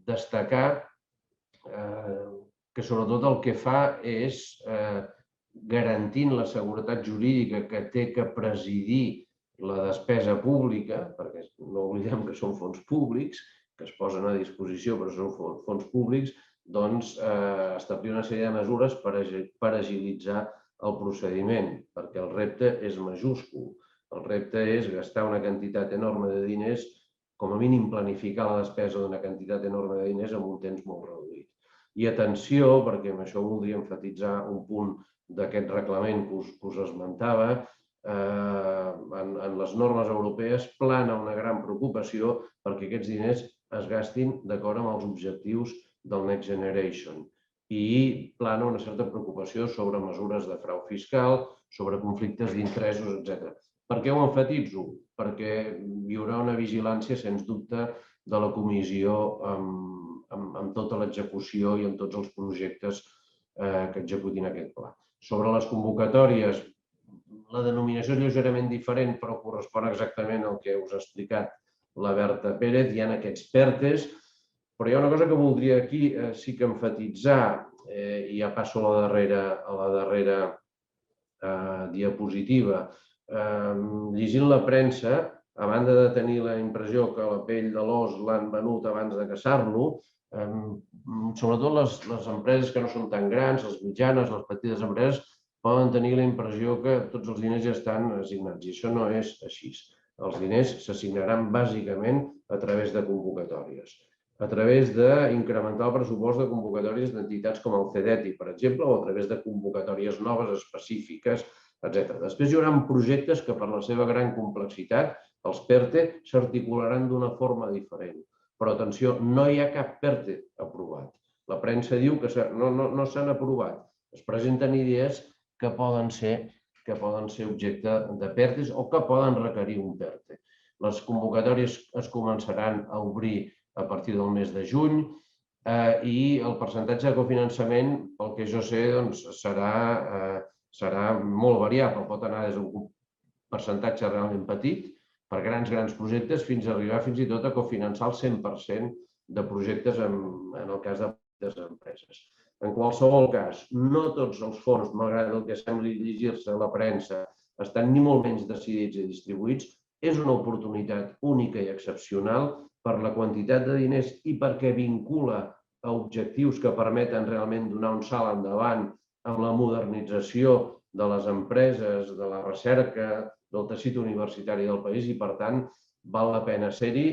destacar que sobretot el que fa és garantint la seguretat jurídica que té que presidir la despesa pública, perquè no oblidem que són fons públics, que es posen a disposició però són fons públics, doncs establir una sèrie de mesures per agilitzar el procediment, perquè el repte és majúscul. El repte és gastar una quantitat enorme de diners, com a mínim planificar la despesa d'una quantitat enorme de diners en un temps molt reduït. I atenció, perquè amb això voldria enfatitzar un punt d'aquest reglament que us esmentava, en les normes europees plana una gran preocupació perquè aquests diners es gastin d'acord amb els objectius del Next Generation i plana una certa preocupació sobre mesures de frau fiscal, sobre conflictes d'interessos, etc. Per què ho enfatitzo? Perquè hi haurà una vigilància, sens dubte, de la comissió amb tota l'execució i amb tots els projectes que executin aquest pla. Sobre les convocatòries, la denominació és lleugerament diferent, però correspon exactament al que us ha explicat la Berta Pérez. Hi ha aquests PERTEs, però hi ha una cosa que voldria aquí sí que enfatitzar, i ja passo a la darrera diapositiva. Llegint la premsa, a banda de tenir la impressió que la pell de l'os l'han venut abans de caçar-lo, sobretot les empreses que no són tan grans, les mitjanes, les petites empreses, poden tenir la impressió que tots els diners ja estan assignats, i això no és així. Els diners s'assignaran bàsicament a través de convocatòries, a través d'incrementar el pressupost de convocatòries d'entitats com el CEDETI, per exemple, o a través de convocatòries noves específiques, etc. Després hi haurà projectes que, per la seva gran complexitat, els PERTE s'articularan d'una forma diferent. Però, atenció, no hi ha cap PERTE aprovat. La premsa diu que no s'han aprovat. Es presenten idees que poden ser objecte de PERTEs o que poden requerir un PERTE. Les convocatòries es començaran a obrir a partir del mes de juny i el percentatge de cofinançament, pel que jo sé, serà molt variable. Pot anar des d'un percentatge realment petit per grans projectes fins a arribar fins i tot a cofinançar el 100% de projectes en el cas de petites empreses. En qualsevol cas, no tots els fons, malgrat el que sembli llegir-se a la premsa, estan ni molt menys decidits i distribuïts. És una oportunitat única i excepcional per la quantitat de diners i perquè vincula a objectius que permeten realment donar un salt endavant amb la modernització de les empreses, de la recerca, del teixit universitari del país i, per tant, val la pena ser-hi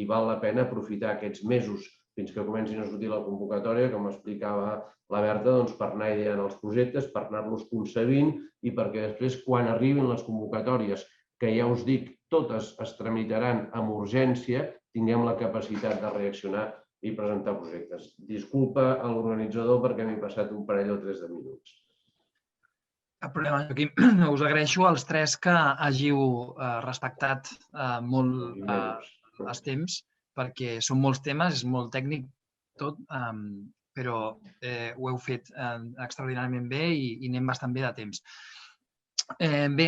i val la pena aprofitar aquests mesos fins que comencin a sortir la convocatòria, com explicava la Berta, per anar ideant els projectes, per anar-los concebint i perquè després, quan arribin les convocatòries, que ja us dic, totes es tramitaran amb urgència, tinguem la capacitat de reaccionar i presentar projectes. Disculpa a l'organitzador perquè m'he passat un parell o tres de minuts. Cap problema, Joaquim. Us agraeixo als tres que hàgiu respectat molt els temps, perquè són molts temes, és molt tècnic tot, però ho heu fet extraordinàriament bé i anem bastant bé de temps. Bé,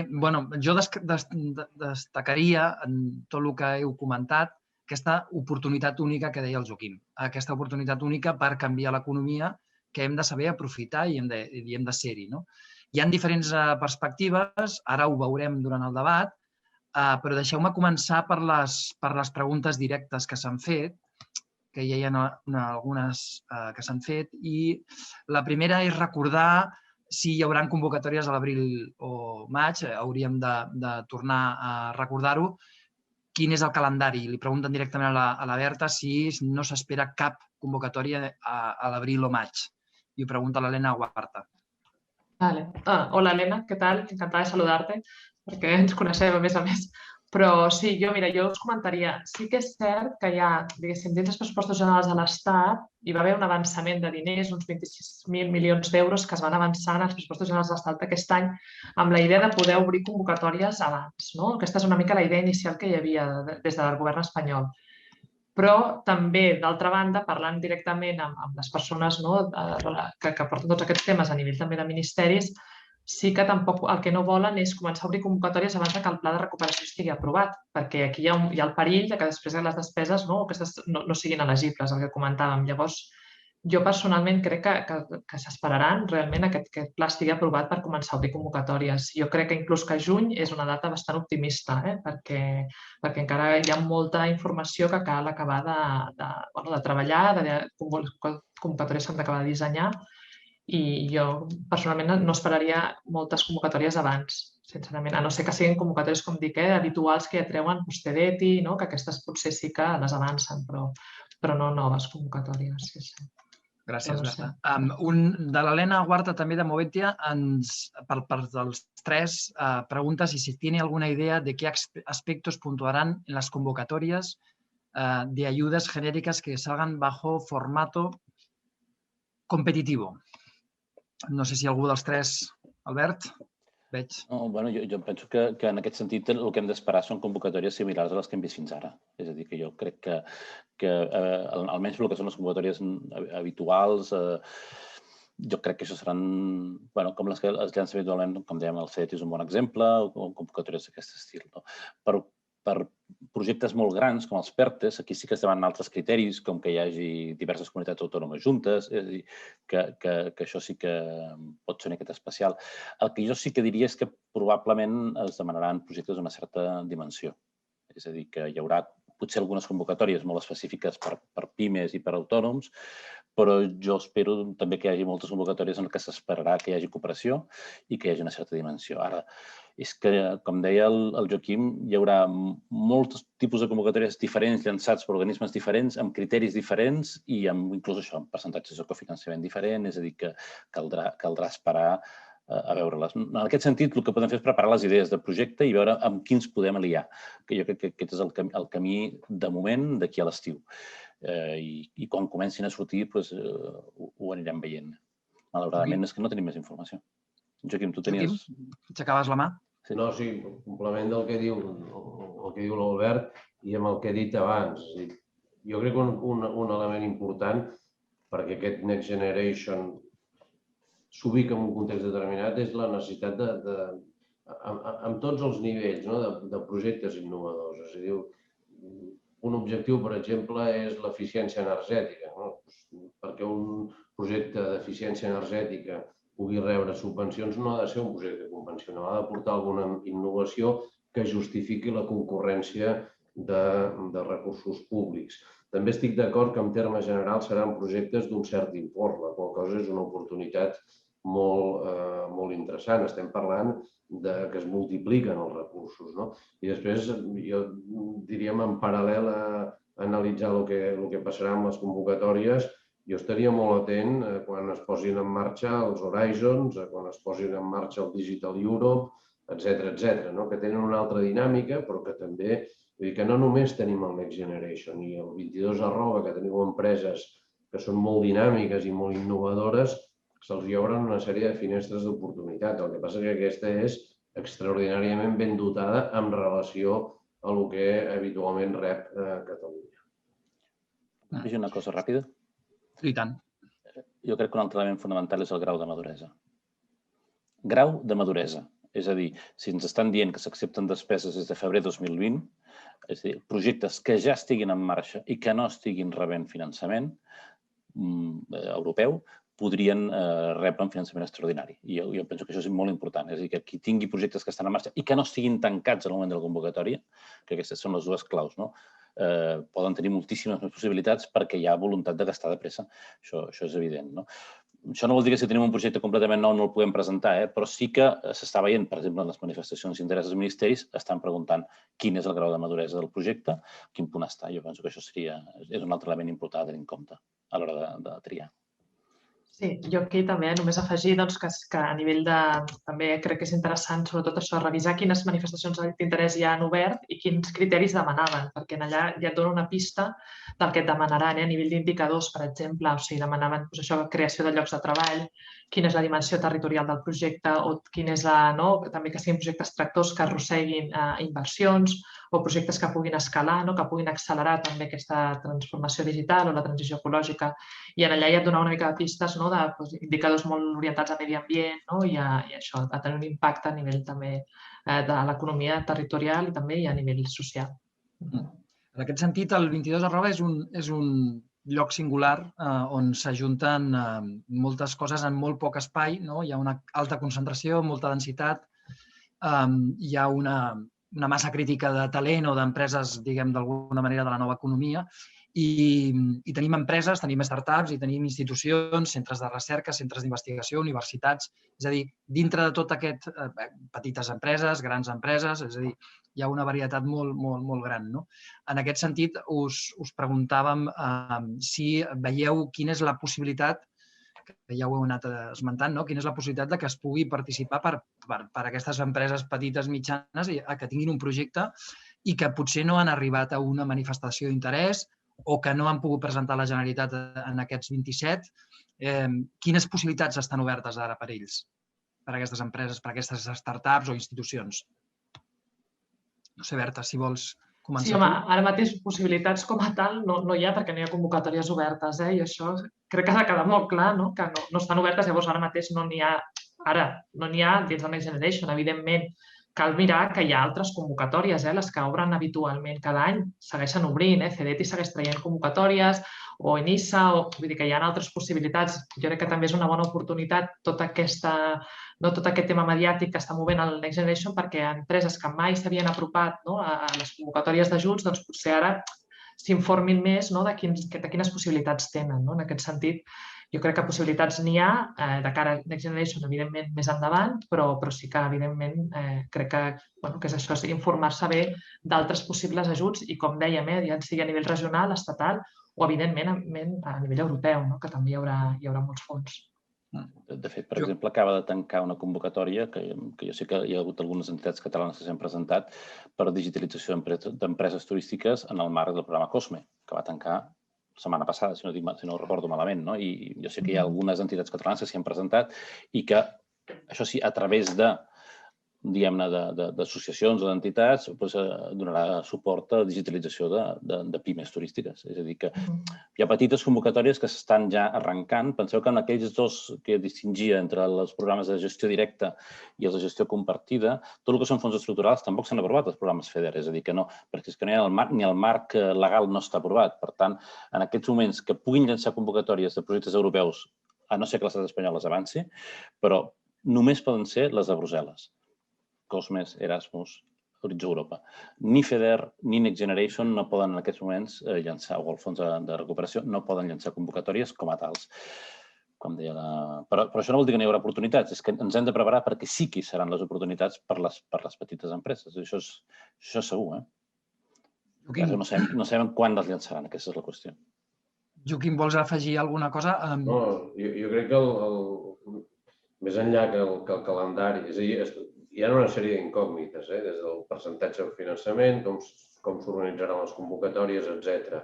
jo destacaria en tot el que heu comentat aquesta oportunitat única que deia el Joaquim, aquesta oportunitat única per canviar l'economia que hem de saber aprofitar i hem de ser-hi. Hi ha diferents perspectives, ara ho veurem durant el debat, però deixeu-me començar per les preguntes directes que s'han fet, que ja hi ha algunes que s'han fet, i la primera és recordar si hi haurà convocatòries a l'abril o maig, hauríem de tornar a recordar-ho, quin és el calendari. Li pregunten directament a la Berta si no s'espera cap convocatòria a l'abril o maig. I ho pregunta l'Helena Huarta. Hola, Elena, què tal? Encantada de saludar-te, perquè ens coneixem a més. Però sí, jo us comentaria, sí que és cert que hi ha, diguéssim, dins els pressupostos generals de l'Estat hi va haver un avançament de diners, uns 26.000 milions d'euros que es van avançar als pressupostos generals de l'Estat d'aquest any amb la idea de poder obrir convocatòries abans, no? Aquesta és una mica la idea inicial que hi havia des del govern espanyol. Però també, d'altra banda, parlant directament amb les persones que porten tots aquests temes a nivell també de ministeris, sí que tampoc el que no volen és començar a obrir convocatòries abans que el pla de recuperació estigui aprovat, perquè aquí hi ha el perill de que després de les despeses aquestes no siguin elegibles, el que comentàvem. Llavors, jo personalment crec que s'esperaran realment que aquest pla estigui aprovat per començar a obrir convocatòries. Jo crec que inclús que juny és una data bastant optimista, perquè encara hi ha molta informació que cal acabar de treballar, convocatòries s'han d'acabar de dissenyar, i jo personalment no esperaria moltes convocatòries abans, sincerament, a no ser que siguin convocatòries, com dic, habituals que ja treuen post-edeti, que aquestes potser sí que les avancen, però no noves convocatòries. Sí. Gràcies, Berta. De l'Helena Huerta, també de Moventia, per dels tres, pregunta si tiene alguna idea de qué aspectos puntuarán en las convocatorias de ayudas genéricas que salgan bajo formato competitivo. No sé si algú dels tres, Albert, veig. Jo penso que en aquest sentit el que hem d'esperar són convocatòries similars a les que hem vist fins ara. És a dir, que jo crec que almenys el que són les convocatòries habituals, jo crec que això seran com les que es llancen habitualment, com dèiem, el CET és un bon exemple, o convocatòries d'aquest estil. Per projectes molt grans, com els PERTEs, aquí sí que es demanen altres criteris, com que hi hagi diverses comunitats autònomes juntes, és a dir, que això sí que pot ser una miqueta especial. El que jo sí que diria és que probablement es demanaran projectes d'una certa dimensió. És a dir, que hi haurà potser algunes convocatòries molt específiques per pimes i per autònoms, però jo espero també que hi hagi moltes convocatòries en què s'esperarà que hi hagi cooperació i que hi hagi una certa dimensió. Ara, és que, com deia el Joaquim, hi haurà molts tipus de convocatòries diferents llançats per organismes diferents, amb criteris diferents i amb inclús això, amb percentatges de cofinançament diferent, és a dir, que caldrà esperar a veure-les. En aquest sentit, el que podem fer és preparar les idees de projecte i veure amb quins podem aliar, que jo crec que aquest és el camí de moment d'aquí a l'estiu. I quan comencin a sortir ho anirem veient. Malauradament és que no tenim més informació. Joaquim, tu tenies... Aixecaves la mà? No, sí, complement del que diu l'Albert i amb el que he dit abans. Jo crec que un element important perquè aquest Next Generation s'ubica en un context determinat és la necessitat amb tots els nivells de projectes innovadors. És a dir, un objectiu, per exemple, és l'eficiència energètica. Perquè un projecte d'eficiència energètica pugui rebre subvencions no ha de ser un projecte convencional, ha de portar alguna innovació que justifiqui la concurrència de recursos públics. També estic d'acord que en termes generals seran projectes d'un cert import, la qual cosa és una oportunitat molt interessant. Estem parlant que es multipliquen els recursos. I després, jo diríem, en paral·lel a analitzar el que passarà amb les convocatòries, jo estaria molt atent quan es posin en marxa els Horizons, quan es posin en marxa el Digital Europe, etc., que tenen una altra dinàmica, però que també, vull dir que no només tenim el Next Generation i el 22@, que teniu empreses que són molt dinàmiques i molt innovadores, se'ls obren una sèrie de finestres d'oportunitat. El que passa que aquesta és extraordinàriament ben dotada en relació a el que habitualment rep Catalunya. És una cosa ràpida? I tant. Jo crec que un altre element fonamental és el grau de maduresa. Grau de maduresa. És a dir, si ens estan dient que s'accepten despeses des de febrer 2020, és a dir, projectes que ja estiguin en marxa i que no estiguin rebent finançament europeu, podrien rebre un finançament extraordinari. I jo penso que això és molt important. És a dir, que qui tingui projectes que estan en marxa i que no estiguin tancats al moment de la convocatòria, que aquestes són les dues claus, poden tenir moltíssimes més possibilitats perquè hi ha voluntat de gastar de pressa. Això és evident. Això no vol dir que si tenim un projecte completament nou no el puguem presentar, però sí que s'està veient, per exemple, en les manifestacions d'interès dels ministeris, estan preguntant quin és el grau de maduresa del projecte, quin punt està. Jo penso que això és un altre element important a tenir en compte a l'hora de triar. Sí, jo aquí també només afegir que a nivell de... També crec que és interessant, sobretot això, revisar quines manifestacions d'interès hi han obert i quins criteris demanaven, perquè allà ja et dona una pista del que et demanaran a nivell d'indicadors, per exemple. O sigui, demanaven això, creació de llocs de treball, quina és la dimensió territorial del projecte o quina és la... També que siguin projectes tractors que arrosseguin inversions o projectes que puguin escalar, que puguin accelerar també aquesta transformació digital o la transició ecològica. I allà ja et donava una mica de pistes d'indicadors molt orientats a medi ambient i això, a tenir un impacte a nivell també de l'economia territorial i també a nivell social. En aquest sentit, el 22@ és un lloc singular on s'ajunten moltes coses en molt poc espai. Hi ha una alta concentració, molta densitat, hi ha una massa crítica de talent o d'empreses, diguem, d'alguna manera, de la nova economia. I tenim empreses, tenim startups i tenim institucions, centres de recerca, centres d'investigació, universitats. És a dir, dintre de tot aquest, petites empreses, grans empreses, és a dir, hi ha una varietat molt gran. En aquest sentit, us preguntàvem si veieu quina és la possibilitat, que ja ho heu anat esmentant, quina és la possibilitat que es pugui participar per aquestes empreses petites, mitjanes, que tinguin un projecte i que potser no han arribat a una manifestació d'interès o que no han pogut presentar a la Generalitat en aquests 27. Quines possibilitats estan obertes ara per ells, per a aquestes empreses, per a aquestes startups o institucions? No sé, Berta, si vols començar. Sí, home, ara mateix possibilitats com a tal no hi ha perquè no hi ha convocatòries obertes, i això crec que ha de quedar molt clar, que no estan obertes, llavors ara mateix no n'hi ha dins del Next Generation. Evidentment, cal mirar que hi ha altres convocatòries, les que obren habitualment cada any, segueixen obrint, CDETI segueix traient convocatòries, o ENISA, vull dir que hi ha altres possibilitats. Jo crec que també és una bona oportunitat tot aquest tema mediàtic que està movent el Next Generation, perquè empreses que mai s'havien apropat a les convocatòries d'ajuts, doncs potser ara s'informin més de quines possibilitats tenen. En aquest sentit, jo crec que possibilitats n'hi ha de cara a Next Generation, evidentment, més endavant, però sí que, evidentment, crec que és això, és informar-se bé d'altres possibles ajuts i, com dèiem, ja sigui a nivell regional, estatal o, evidentment, a nivell europeu, que també hi haurà molts fons. De fet, per exemple, acaba de tancar una convocatòria que jo sé que hi ha hagut algunes entitats catalanes que s'han presentat per digitalització d'empreses turístiques en el marc del programa COSME, que va tancar la setmana passada, si no ho recordo malament. I jo sé que hi ha algunes entitats catalanes que s'hi han presentat i que, això sí, a través diguem-ne, d'associacions o d'entitats, donarà suport a la digitalització de pimes turístiques. És a dir, que hi ha petites convocatòries que s'estan ja arrencant. Penseu que en aquells dos que distingia entre els programes de gestió directa i els de gestió compartida, tot el que són fons estructurals tampoc s'han aprovat els programes FEDER. És a dir, que no, perquè és que ni el marc legal no està aprovat. Per tant, en aquests moments que puguin llançar convocatòries de projectes europeus, a no ser que l'estat espanyol les avanci, però només poden ser les de Brussel·les. COSMES, Erasmus, Horitzó Europa. Ni FEDER ni Next Generation no poden en aquests moments llançar, o el fons de recuperació, no poden llançar convocatòries com a tals. Com deia Però això no vol dir que no hi haurà oportunitats, és que ens hem de preparar perquè sí que hi seran les oportunitats per les petites empreses. Això és segur. No sabem quan les llançaran, aquesta és la qüestió. Joaquim, vols afegir alguna cosa? No, jo crec que més enllà que el calendari, és a dir, hi ha una sèrie d'incògnites, des del percentatge de finançament, com s'organitzaran les convocatòries, etc.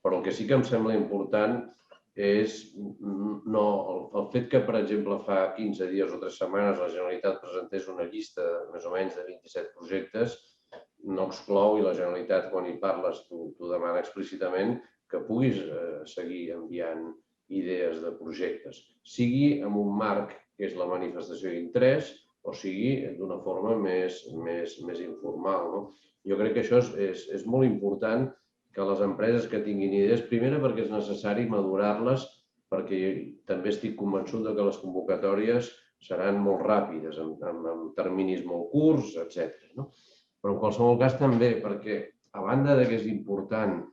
Però el que sí que em sembla important és el fet que, per exemple, fa 15 dies o 3 setmanes la Generalitat presentés una llista més o menys de 27 projectes, no exclou, i la Generalitat, quan hi parles, t'ho demana explícitament, que puguis seguir enviant idees de projectes, sigui en un marc que és la manifestació d'interès, o sigui d'una forma més informal. Jo crec que això és molt important, que les empreses que tinguin idees, primera perquè és necessari madurar-les, perquè també estic convençut que les convocatòries seran molt ràpides, amb terminis molt curts, etc. Però en qualsevol cas també perquè, a banda que és important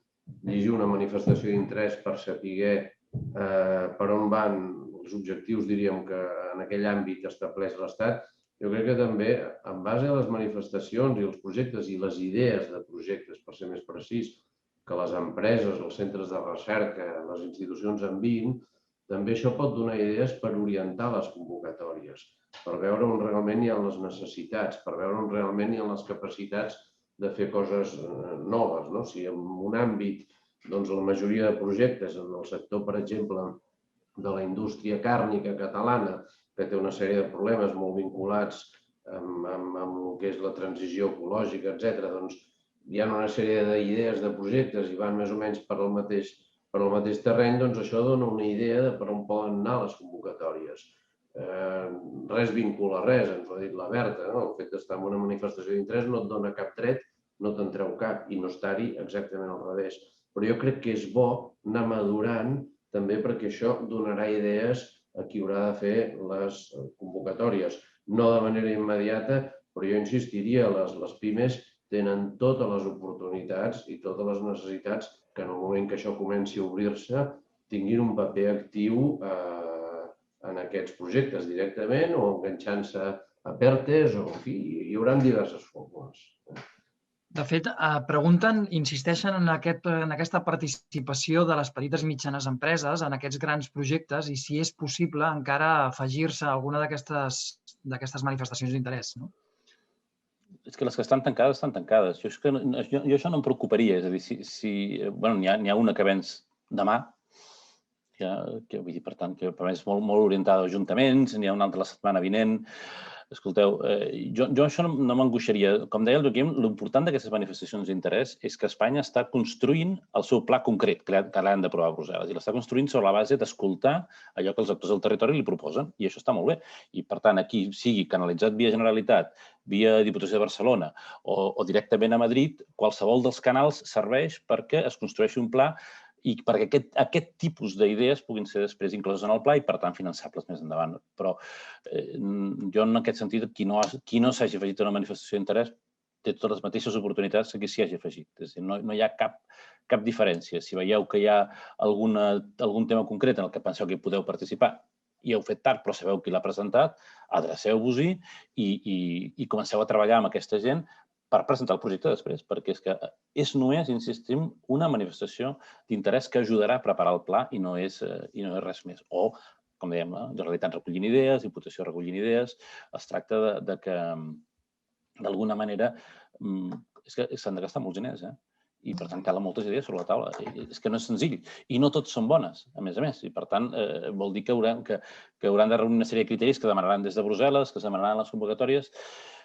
llegir una manifestació d'interès per saber per on van els objectius, diríem, que en aquell àmbit estableix l'Estat, jo crec que també, en base a les manifestacions i els projectes i les idees de projectes, per ser més precís, que les empreses, els centres de recerca, les institucions enviïn, també això pot donar idees per orientar les convocatòries, per veure on realment hi ha les necessitats, per veure on realment hi ha les capacitats de fer coses noves. Si en un àmbit, doncs la majoria de projectes, en el sector, per exemple, de la indústria càrnica catalana, que té una sèrie de problemes molt vinculats amb el que és la transició ecològica, etc., doncs hi ha una sèrie d'idees de projectes i van més o menys per al mateix terreny, doncs això dona una idea de per on poden anar les convocatòries. Res vincula res, ens ho ha dit la Berta, el fet d'estar en una manifestació d'interès no et dona cap dret, no te'n treu cap, i no estar-hi exactament al revés. Però jo crec que és bo anar madurant també perquè això donarà idees a qui haurà de fer les convocatòries. No de manera immediata, però jo insistiria, les pimes tenen totes les oportunitats i totes les necessitats que en el moment que això comenci a obrir-se tinguin un paper actiu en aquests projectes directament o enganxant-se a PERTEs o, en fi, hi haurà diverses fórmules. De fet, pregunten, insisteixen en aquesta participació de les petites i mitjanes empreses en aquests grans projectes i si és possible encara afegir-se a alguna d'aquestes manifestacions d'interès. És que les que estan tancades, estan tancades. Jo això no em preocuparia. És a dir, n'hi ha una que venç demà, per tant, que per mi és molt orientada a ajuntaments, n'hi ha una altra la setmana vinent. Escolteu, jo això no m'angoixaria. Com deia el Joaquim, l'important d'aquestes manifestacions d'interès és que Espanya està construint el seu pla concret que l'han d'aprovar a Brussel·les i l'està construint sobre la base d'escoltar allò que els actors del territori li proposen i això està molt bé. I, per tant, aquí sigui canalitzat via Generalitat, via Diputació de Barcelona o directament a Madrid, qualsevol dels canals serveix perquè es construeixi un pla i perquè aquest tipus d'idees puguin ser després incloses en el pla i, per tant, finançables més endavant. Però jo, en aquest sentit, qui no s'hagi afegit a una manifestació d'interès té totes les mateixes oportunitats que qui s'hi hagi afegit. És a dir, no hi ha cap diferència. Si veieu que hi ha algun tema concret en el que penseu que hi podeu participar i heu fet tard, però sabeu qui l'ha presentat, adreceu-vos-hi i comenceu a treballar amb aquesta gent per presentar el projecte després, perquè és que és només, insistim, una manifestació d'interès que ajudarà a preparar el pla i no és res més. O, com dèiem, Generalitat recollint idees, Diputació recollint idees, es tracta de que, d'alguna manera, és que s'han de gastar molts diners, i, per tant, calen moltes idees sobre la taula. És que no és senzill. I no totes són bones, a més. I, per tant, vol dir que hauran de reunir una sèrie de criteris que demanaran des de Brussel·les, que es demanaran les convocatòries.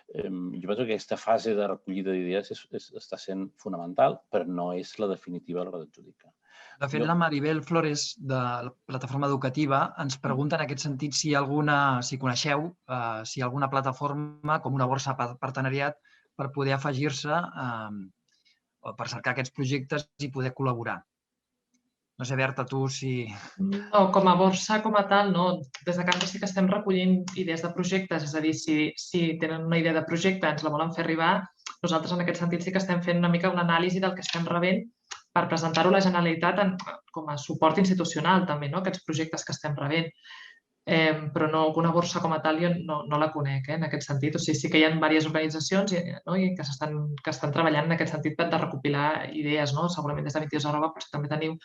Jo penso que aquesta fase de recollida d'idees està sent fonamental, però no és la definitiva a l'hora d'adjudicar. De fet, la Maribel Flores, de la Plataforma Educativa, ens pregunta en aquest sentit si coneixeu, si hi ha alguna plataforma com una borsa partenariat per poder afegir-se o per cercar aquests projectes i poder col·laborar. No sé, Berta, tu si... No, com a borsa, com a tal, no. Des de Canvas sí que estem recollint idees de projectes, és a dir, si tenen una idea de projecte, ens la volen fer arribar, nosaltres en aquest sentit sí que estem fent una mica una anàlisi del que estem rebent per presentar-ho a la Generalitat com a suport institucional també, aquests projectes que estem rebent. Però una borsa com a tal jo no la conec en aquest sentit. O sigui, sí que hi ha diverses organitzacions que estan treballant en aquest sentit de recopilar idees. Segurament des de 22@ també teniu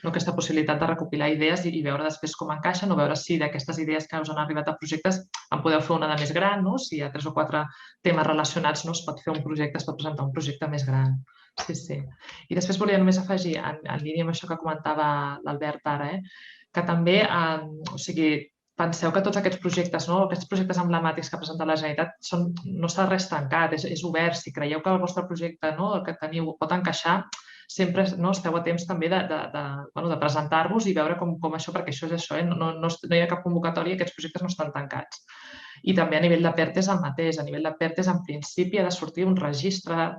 aquesta possibilitat de recopilar idees i veure després com encaixen o veure si d'aquestes idees que us han arribat a projectes en podeu fer una de més gran, si hi ha 3 o 4 temes relacionats es pot fer un projecte, es pot presentar un projecte més gran. Sí. I després volia només afegir, en línia amb això que comentava l'Albert ara, que també, o sigui, penseu que tots aquests projectes emblemàtics que ha presentat la Generalitat no està res tancat, és obert. Si creieu que el vostre projecte, el que teniu, pot encaixar, sempre esteu a temps també de presentar-vos i veure com això, perquè això és això, no hi ha cap convocatòria i aquests projectes no estan tancats. I també a nivell de PERTEs el mateix. A nivell de PERTEs, en principi, ha de sortir un registre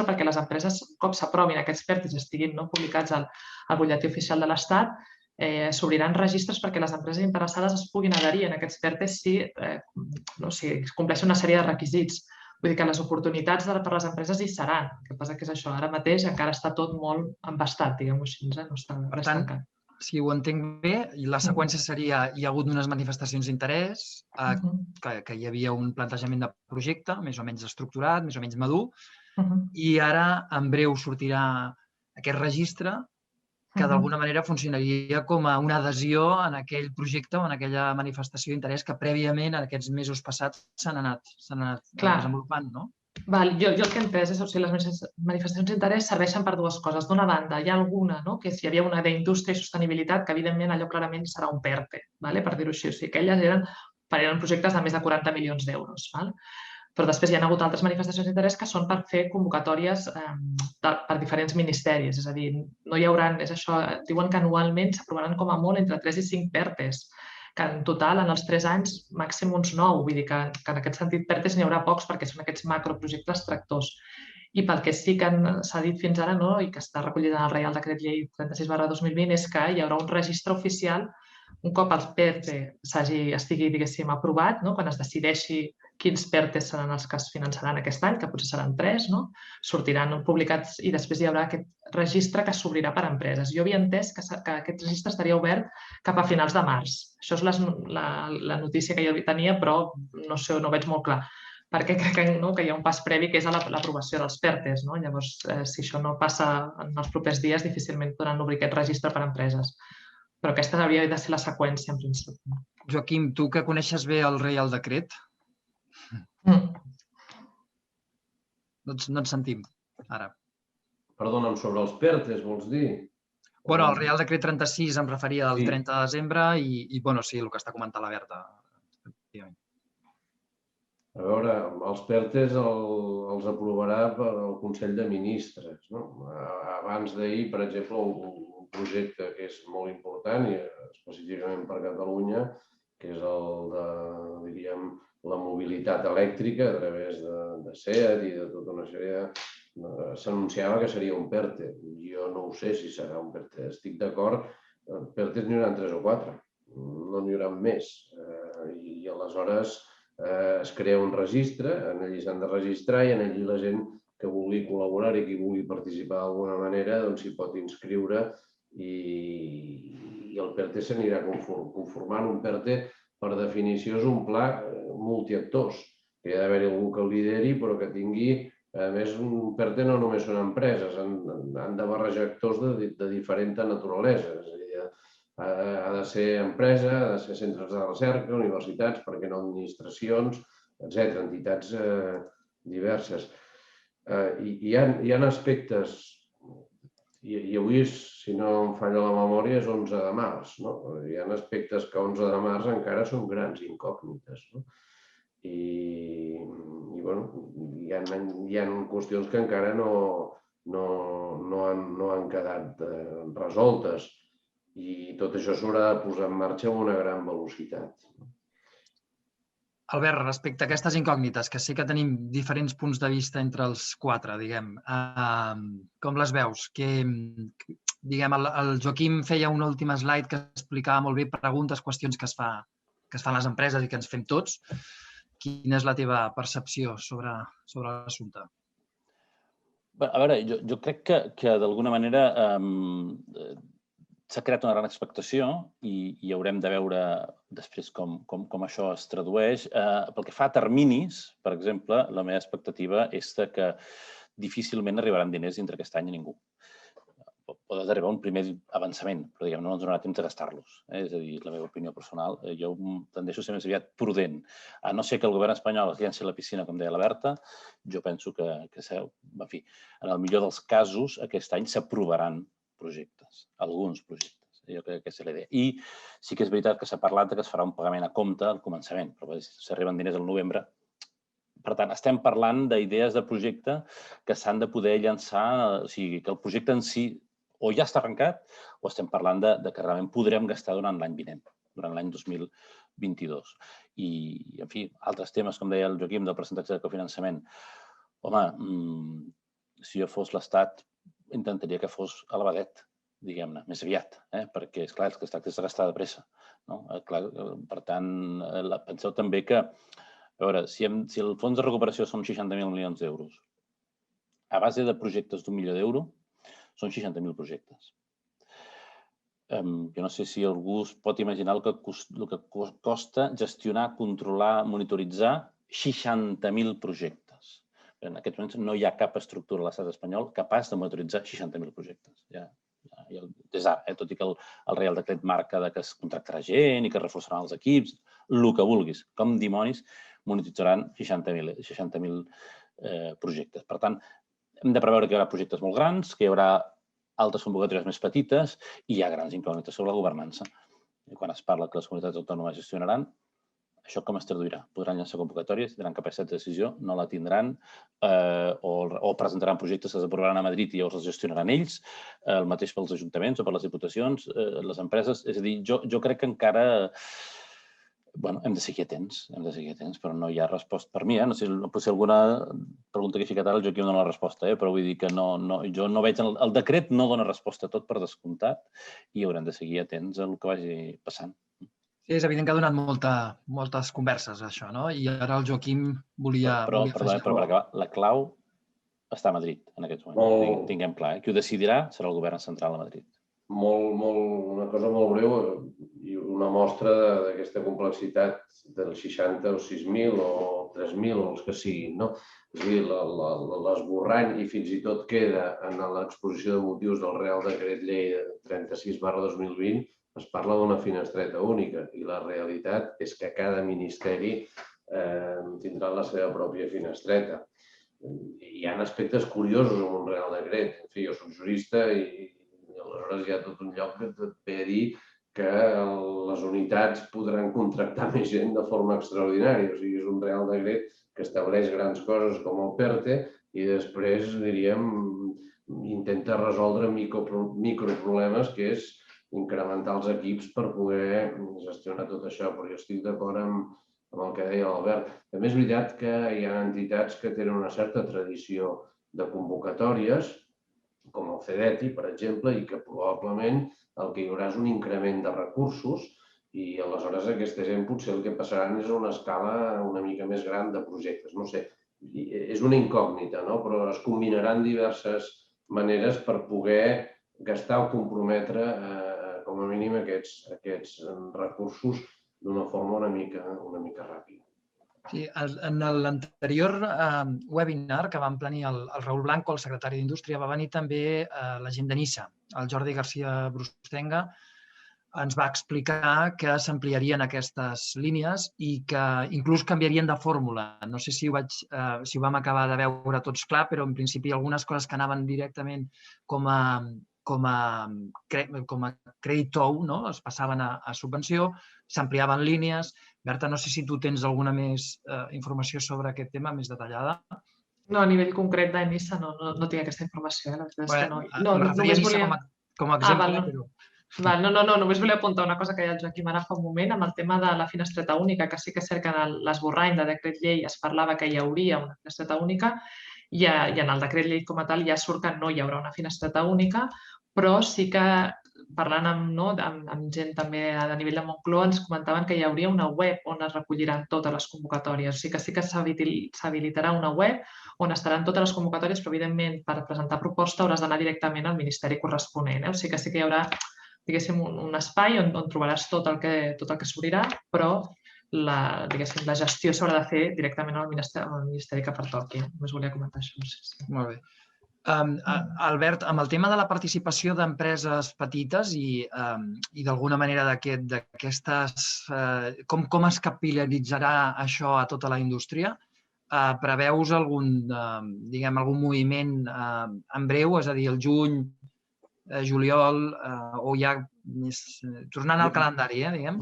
perquè les empreses, com s'aprovin aquests PERTEs i estiguin publicats al butlletí oficial de l'Estat, s'obriran registres perquè les empreses interessades es puguin adherir a aquests PERTEs si compleixen una sèrie de requisits. Vull dir que les oportunitats per a les empreses hi seran. El que passa és això, ara mateix encara està tot molt embastat, diguem-ho així, no està res tancat. Si ho entenc bé, la seqüència seria hi ha hagut unes manifestacions d'interès, que hi havia un plantejament de projecte més o menys estructurat, més o menys madur, i ara en breu sortirà aquest registre que d'alguna manera funcionaria com a una adhesió en aquell projecte o en aquella manifestació d'interès que prèviament, en aquests mesos passats, s'han anat desenvolupant, no? Jo el que he entès és que les manifestacions d'interès serveixen per dues coses. D'una banda, hi ha alguna, que si hi havia una d'indústria i sostenibilitat, que evidentment allò clarament serà un PERTE, per dir-ho així. O sigui que elles eren projectes de més de 40 milions d'euros. Però després hi ha hagut altres manifestacions d'interès que són per fer convocatòries per diferents ministeris. És a dir, no hi haurà, és això, diuen que anualment s'aprovaran com a molt entre 3 i 5 PERTEs, que en total, en els 3 anys, màxim uns 9. Vull dir que en aquest sentit PERTEs n'hi haurà pocs perquè són aquests macroprojectes tractors. I pel que sí que s'ha dit fins ara i que està recollit en el Reial Decret Llei 36/2020 és que hi haurà un registre oficial un cop el PERTE estigui, diguéssim, aprovat, quan es decideixi quins PERTEs seran els que es finançaran aquest any, que potser seran 3, sortiran publicats i després hi haurà aquest registre que s'obrirà per a empreses. Jo havia entès que aquest registre estaria obert cap a finals de març. Això és la notícia que jo tenia, però no sé, no ho veig molt clar, perquè crec que hi ha un pas previ que és l'aprovació dels PERTEs. Llavors, si això no passa en els propers dies, difícilment podran obrir aquest registre per a empreses. Però aquesta hauria de ser la seqüència, en principi. Joaquim, tu que coneixes bé el Reial Decret, no et sentim, ara. Perdona'm, sobre els PERTEs, vols dir? Bueno, el Reial Decret 36 em referia del 30 de desembre i sí, el que està comentant la Berta. A veure, els PERTEs els aprovarà el Consell de Ministres. Abans d'ahir, per exemple, un projecte que és molt important i específicament per Catalunya, que és el de, diríem, la mobilitat elèctrica a través de SEAT i de tota una sèrie s'anunciava que seria un PERTE. Jo no ho sé si serà un PERTE. Estic d'acord, PERTEs n'hi haurà 3 o 4, no n'hi haurà més. I aleshores es crea un registre, en ell s'han de registrar i en ell la gent que vulgui col·laborar i que vulgui participar d'alguna manera s'hi pot inscriure i el PERTE s'anirà conformant. Un PERTE, per definició, és un pla multiactors, que hi ha d'haver algú que el lideri, però que tingui, a més, un PERTE no només són empreses, han de barrejar actors de diferent naturalesa. És a dir, ha de ser empresa, ha de ser centres de recerca, universitats, per què no administracions, etc., entitats diverses. Hi ha aspectes, i avui, si no em falla la memòria, és 11 de març. Hi ha aspectes que 11 de març encara són grans incògnites. I hi ha qüestions que encara no han quedat resoltes. I tot això s'haurà de posar en marxa amb una gran velocitat. Albert, respecte a aquestes incògnites, que sí que tenim diferents punts de vista entre els 4, diguem, com les veus? El Joaquim feia una última slide que explicava molt bé preguntes, qüestions que es fan les empreses i que ens fem tots. Quina és la teva percepció sobre l'assumpte? A veure, jo crec que d'alguna manera s'ha creat una gran expectació i haurem de veure després com això es tradueix. Pel que fa a terminis, per exemple, la meva expectativa és que difícilment arribaran diners dintre aquest any a ningú. Pot arribar un primer avançament, però no ens donarà temps de gastar-los. És a dir, la meva opinió personal, jo tendeixo a ser més aviat prudent. A no ser que el govern espanyol es llenci a la piscina, com deia la Berta, jo penso que en fi, en el millor dels casos, aquest any s'aprovaran projectes, alguns projectes. Jo crec que és la idea. I sí que és veritat que s'ha parlat que es farà un pagament a compte al començament, però si arriben diners al novembre. Per tant, estem parlant d'idees de projecte que s'han de poder llançar, o sigui, que el projecte en si o ja està arrencat o estem parlant de que realment podrem gastar durant l'any vinent, durant l'any 2022. I, en fi, altres temes, com deia el Joaquim, del percentatge de cofinançament. Home, si jo fos l'Estat, intentaria que fos elevadet, diguem-ne, més aviat, perquè, esclar, el que es tracta és de gastar de pressa. Per tant, penseu també que, a veure, si el fons de recuperació són 60.000 milions d'euros, a base de projectes d'1 milió d'euros, són 60.000 projectes. Jo no sé si algú es pot imaginar el que costa gestionar, controlar, monitoritzar 60.000 projectes. En aquests moments no hi ha cap estructura a l'estat espanyol capaç de monitoritzar 60.000 projectes. des d'ara, tot i que el Reial Decret marca que es contractarà gent i que es reforçaran els equips, el que vulguis, com dimonis monetitzaran 60.000 projectes. Per tant, hem de preveure que hi haurà projectes molt grans, que hi haurà altres convocatòries més petites i hi ha grans incògnites sobre la governança. Quan es parla que les comunitats autònomes gestionaran, això com es traduirà? Podran llançar convocatòries, tindran capacitat de decisió, no la tindran, o presentaran projectes que s'aprovaran a Madrid i llavors els gestionaran ells, el mateix pels ajuntaments o per les diputacions, les empreses. És a dir, jo crec que encara hem de seguir atents, però no hi ha resposta per mi. No sé, potser alguna pregunta que he ficat ara, el Joaquim dona la resposta, però vull dir que jo no veig... El decret no dona resposta a tot per descomptat i haurem de seguir atents a el que vagi passant. És evident que ha donat moltes converses, això, no? I ara el Joaquim volia afegir. Però per acabar, la clau està a Madrid en aquests moments. Tinguem clar, qui ho decidirà serà el govern central a Madrid. Una cosa molt breu i una mostra d'aquesta complexitat dels 60 o 6.000 o 3.000 o els que siguin, no? És a dir, l'esborrany i fins i tot queda en l'exposició de motius del Real Decret Llei 36/2020 es parla d'una finestreta única i la realitat és que cada ministeri tindrà la seva pròpia finestreta. Hi ha aspectes curiosos en un Real Decret. En fi, jo soc jurista i aleshores hi ha tot un lloc que et ve a dir que les unitats podran contractar més gent de forma extraordinària. O sigui, és un Real Decret que estableix grans coses com el PERTE i després, diríem, intenta resoldre microproblemes, que és incrementar els equips per poder gestionar tot això. Però jo estic d'acord amb el que deia l'Albert. També és veritat que hi ha entitats que tenen una certa tradició de convocatòries, com el CEDETI, per exemple, i que probablement el que hi haurà és un increment de recursos i aleshores aquesta gent potser el que passaran és a una escala una mica més gran de projectes. No sé, és una incògnita, no? Però es combinaran diverses maneres per poder gastar o comprometre com a mínim aquests recursos d'una forma una mica ràpida. Sí, en l'anterior webinar que vam planir el Raül Blanco, el secretari d'Indústria, va venir també la gent de Nissa, el Jordi García Brustenga, ens va explicar que s'ampliarien aquestes línies i que inclús canviarien de fórmula. No sé si ho vam acabar de veure tots clar, però en principi algunes coses que anaven directament com a crèdit tou, es passaven a subvenció, s'ampliaven línies. Berta, no sé si tu tens alguna més informació sobre aquest tema, més detallada. No, a nivell concret d'Enissa no tinc aquesta informació. La veritat és que no. Em referia a Nissa com a exemple, però... No, només volia apuntar una cosa que deia el Joaquim ara fa un moment, amb el tema de la finestreta única, que sí que és cert que en l'esborrany de decret llei es parlava que hi hauria una finestreta única i en el decret llei com a tal ja surt que no hi haurà una finestreta única, però sí que parlant amb gent també a nivell de Moncloa ens comentaven que hi hauria una web on es recolliran totes les convocatòries. O sigui que sí que s'habilitarà una web on estaran totes les convocatòries, però evidentment per presentar proposta hauràs d'anar directament al ministeri corresponent. O sigui que sí que hi haurà, diguéssim, un espai on trobaràs tot el que s'obrirà, però la gestió s'haurà de fer directament al ministeri que pertoqui. Només volia comentar això. Molt bé. Albert, amb el tema de la participació d'empreses petites i d'alguna manera d'aquestes... Com es capil·laritzarà això a tota la indústria? Preveus algun moviment en breu, és a dir, el juny, juliol, o ja tornant al calendari, diguem?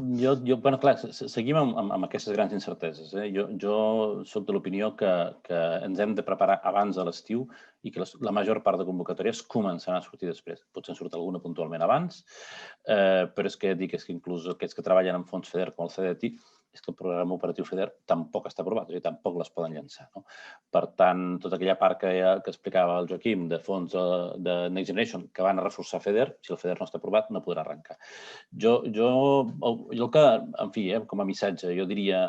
Clar, seguim amb aquestes grans incerteses. Jo soc de l'opinió que ens hem de preparar abans de l'estiu i que la major part de convocatòries començaran a sortir després. Potser en surt alguna puntualment abans, però és que inclús aquests que treballen en fons FEDER com el CEDETI, és que el programa operatiu FEDER tampoc està aprovat, és a dir, tampoc les poden llançar. Per tant, tota aquella part que explicava el Joaquim de fons de Next Generation que van a reforçar FEDER, si el FEDER no està aprovat, no podrà arrencar. Jo el que, en fi, com a missatge, jo diria,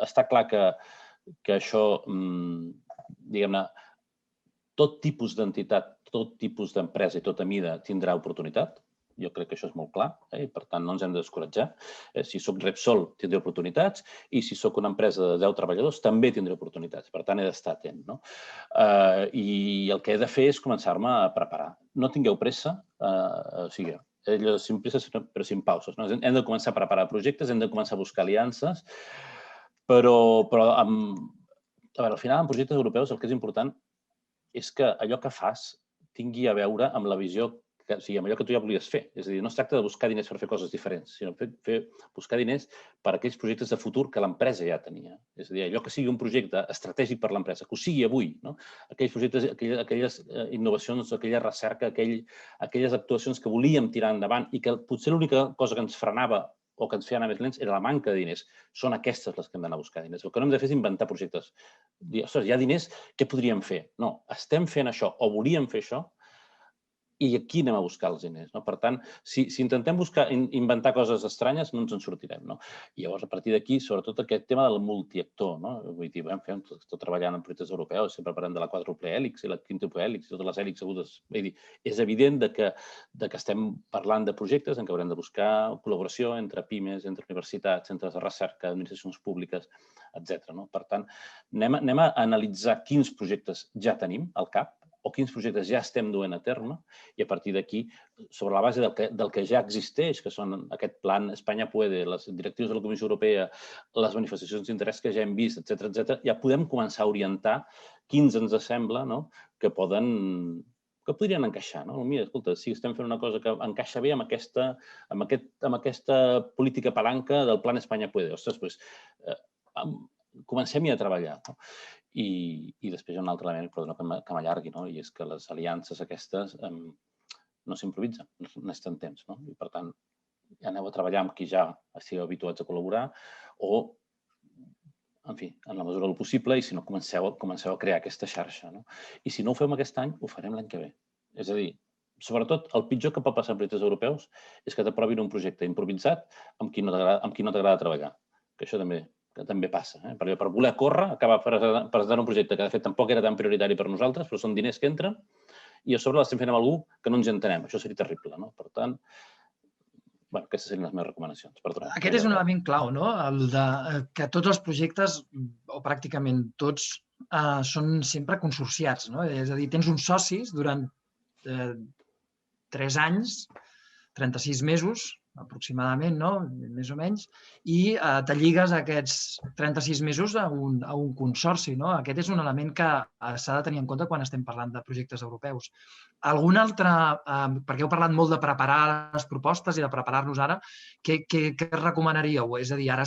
està clar que això, diguem-ne, tot tipus d'entitat, tot tipus d'empresa i tota mida tindrà oportunitat. jo crec que això és molt clar, i per tant no ens hem de descoratjar. Si soc Repsol, tindré oportunitats, i si soc una empresa de 10 treballadors, també tindré oportunitats. Per tant, he d'estar atent. I el que he de fer és començar-me a preparar. No tingueu pressa, o sigui, sin pressa però sin pauses. Hem de començar a preparar projectes, hem de començar a buscar aliances, però al final, en projectes europeus, el que és important és que allò que fas tingui a veure amb la visió, o sigui, amb allò que tu ja volies fer. És a dir, no es tracta de buscar diners per fer coses diferents, sinó buscar diners per a aquells projectes de futur que l'empresa ja tenia. És a dir, allò que sigui un projecte estratègic per l'empresa, que ho sigui avui, aquells projectes, aquelles innovacions, aquella recerca, aquelles actuacions que volíem tirar endavant i que potser l'única cosa que ens frenava o que ens feia anar més lents era la manca de diners. Són aquestes les que hem d'anar a buscar diners. El que no hem de fer és inventar projectes. Dir, ostres, hi ha diners, què podríem fer? No, estem fent això o volíem fer això i aquí anem a buscar els diners. Per tant, si intentem inventar coses estranyes, no ens en sortirem. I llavors, a partir d'aquí, sobretot aquest tema del multiactor. Vull dir, estic treballant en projectes europeus, sempre parlem de la quàdruple hèlix i la quíntuple hèlix i totes les hèlix agudes. Vull dir, és evident que estem parlant de projectes en què haurem de buscar col·laboració entre pimes, entre universitats, centres de recerca, administracions públiques, etc. Per tant, anem a analitzar quins projectes ja tenim al cap o quins projectes ja estem duent a terme i a partir d'aquí, sobre la base del que ja existeix, que són aquest plan Espanya Puede, les directrius de la Comissió Europea, les manifestacions d'interès que ja hem vist, etc., ja podem començar a orientar quins ens sembla que podrien encaixar. Mira, escolta, si estem fent una cosa que encaixa bé amb aquesta política palanca del plan Espanya Puede. Ostres, doncs comencem-hi a treballar. I després hi ha un altre element, perdona que m'allargui, i és que les aliances aquestes no s'improvisen, necessiten temps. I per tant, aneu a treballar amb qui ja estigueu habituats a col·laborar o, en fi, en la mesura del possible, i si no, comenceu a crear aquesta xarxa. I si no ho fem aquest any, ho farem l'any que ve. És a dir, sobretot, el pitjor que pot passar en projectes europeus és que t'aprovin un projecte improvisat amb qui no t'agrada treballar, que això també passa. Per voler córrer, acaba presentant un projecte que, de fet, tampoc era tan prioritari per nosaltres, però són diners que entren i a sobre l'estem fent amb algú que no ens entenem. Això seria terrible. Per tant, aquestes serien les meves recomanacions. Aquest és un element clau, el de que tots els projectes, o pràcticament tots, són sempre consorciats. És a dir, tens uns socis durant 3 anys, 36 mesos, aproximadament, més o menys, i te lligues aquests 36 mesos a un consorci. Aquest és un element que s'ha de tenir en compte quan estem parlant de projectes europeus. Algun altre, perquè heu parlat molt de preparar les propostes i de preparar-nos ara, què recomanaríeu? És a dir, ara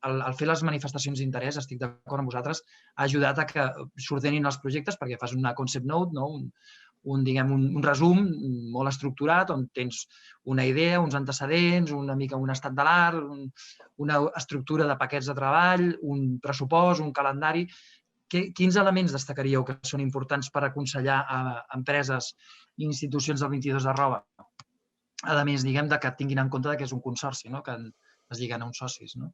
al fer les manifestacions d'interès, estic d'acord amb vosaltres, ha ajudat a que s'ordenin els projectes perquè fas una concept note, un resum molt estructurat on tens una idea, uns antecedents, una mica un estat de l'art, una estructura de paquets de treball, un pressupost, un calendari. Quins elements destacaríeu que són importants per aconsellar a empreses i institucions del 22@? A més, diguem, que tinguin en compte que és un consorci, que es lliguen a uns socis. Jo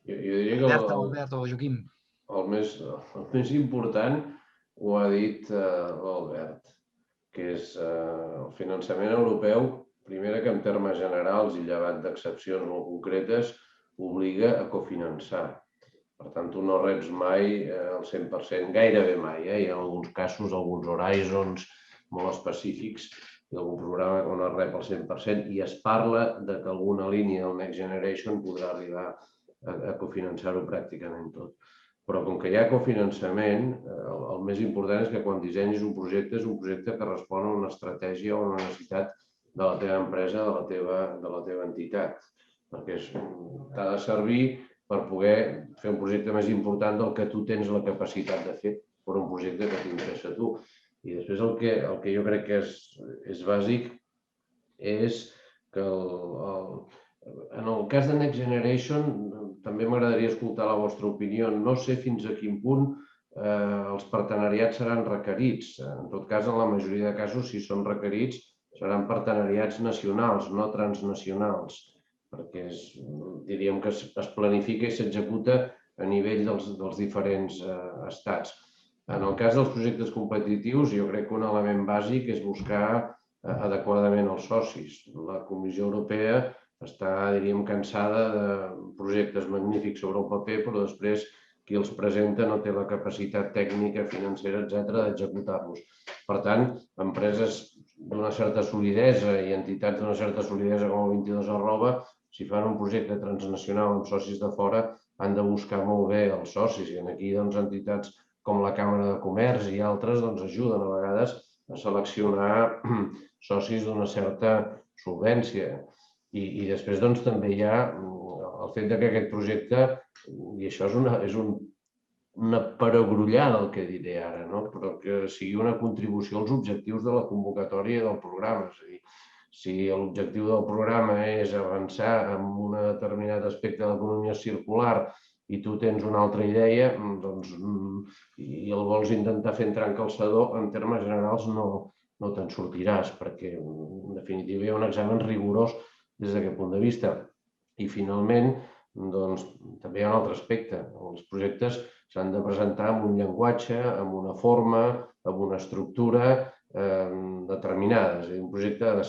diria que Albert o Joaquim. El més important ho ha dit l'Albert, que és el finançament europeu, primera que en termes generals i llevat d'excepcions molt concretes, obliga a cofinançar. Per tant, tu no reps mai el 100%, gairebé mai. Hi ha alguns casos, alguns horizons molt específics i algun programa on es rep el 100% i es parla que alguna línia del Next Generation podrà arribar a cofinançar-ho pràcticament tot. Però com que hi ha cofinançament, el més important és que quan dissenyis un projecte és un projecte que respon a una estratègia o a una necessitat de la teva empresa, de la teva entitat. Perquè t'ha de servir per poder fer un projecte més important del que tu tens la capacitat de fer per un projecte que t'interessa a tu. I després el que jo crec que és bàsic és que en el cas de Next Generation també m'agradaria escoltar la vostra opinió. No sé fins a quin punt els partenariats seran requerits. En tot cas, en la majoria de casos, si són requerits, seran partenariats nacionals, no transnacionals, perquè diríem que es planifica i s'executa a nivell dels diferents estats. En el cas dels projectes competitius, jo crec que un element bàsic és buscar adequadament els socis. La Comissió Europea està, diríem, cansada de projectes magnífics sobre el paper, però després qui els presenta no té la capacitat tècnica, financera, etc., d'executar-los. Per tant, empreses d'una certa solidesa i entitats d'una certa solidesa com el 22@, si fan un projecte transnacional amb socis de fora, han de buscar molt bé els socis. I aquí entitats com la Càmera de Comerç i altres ajuden a vegades a seleccionar socis d'una certa solvència. I després també hi ha el fet que aquest projecte, i això és una perogrullada el que diré ara, però que sigui una contribució als objectius de la convocatòria del programa. És a dir, si l'objectiu del programa és avançar en un determinat aspecte de l'economia circular i tu tens una altra idea i el vols intentar fer entrar en calçador, en termes generals no te'n sortiràs, perquè en definitiva hi ha un examen rigorós des d'aquest punt de vista. I finalment, també hi ha un altre aspecte. Els projectes s'han de presentar amb un llenguatge, amb una forma, amb una estructura determinada. És a dir, un projecte ha de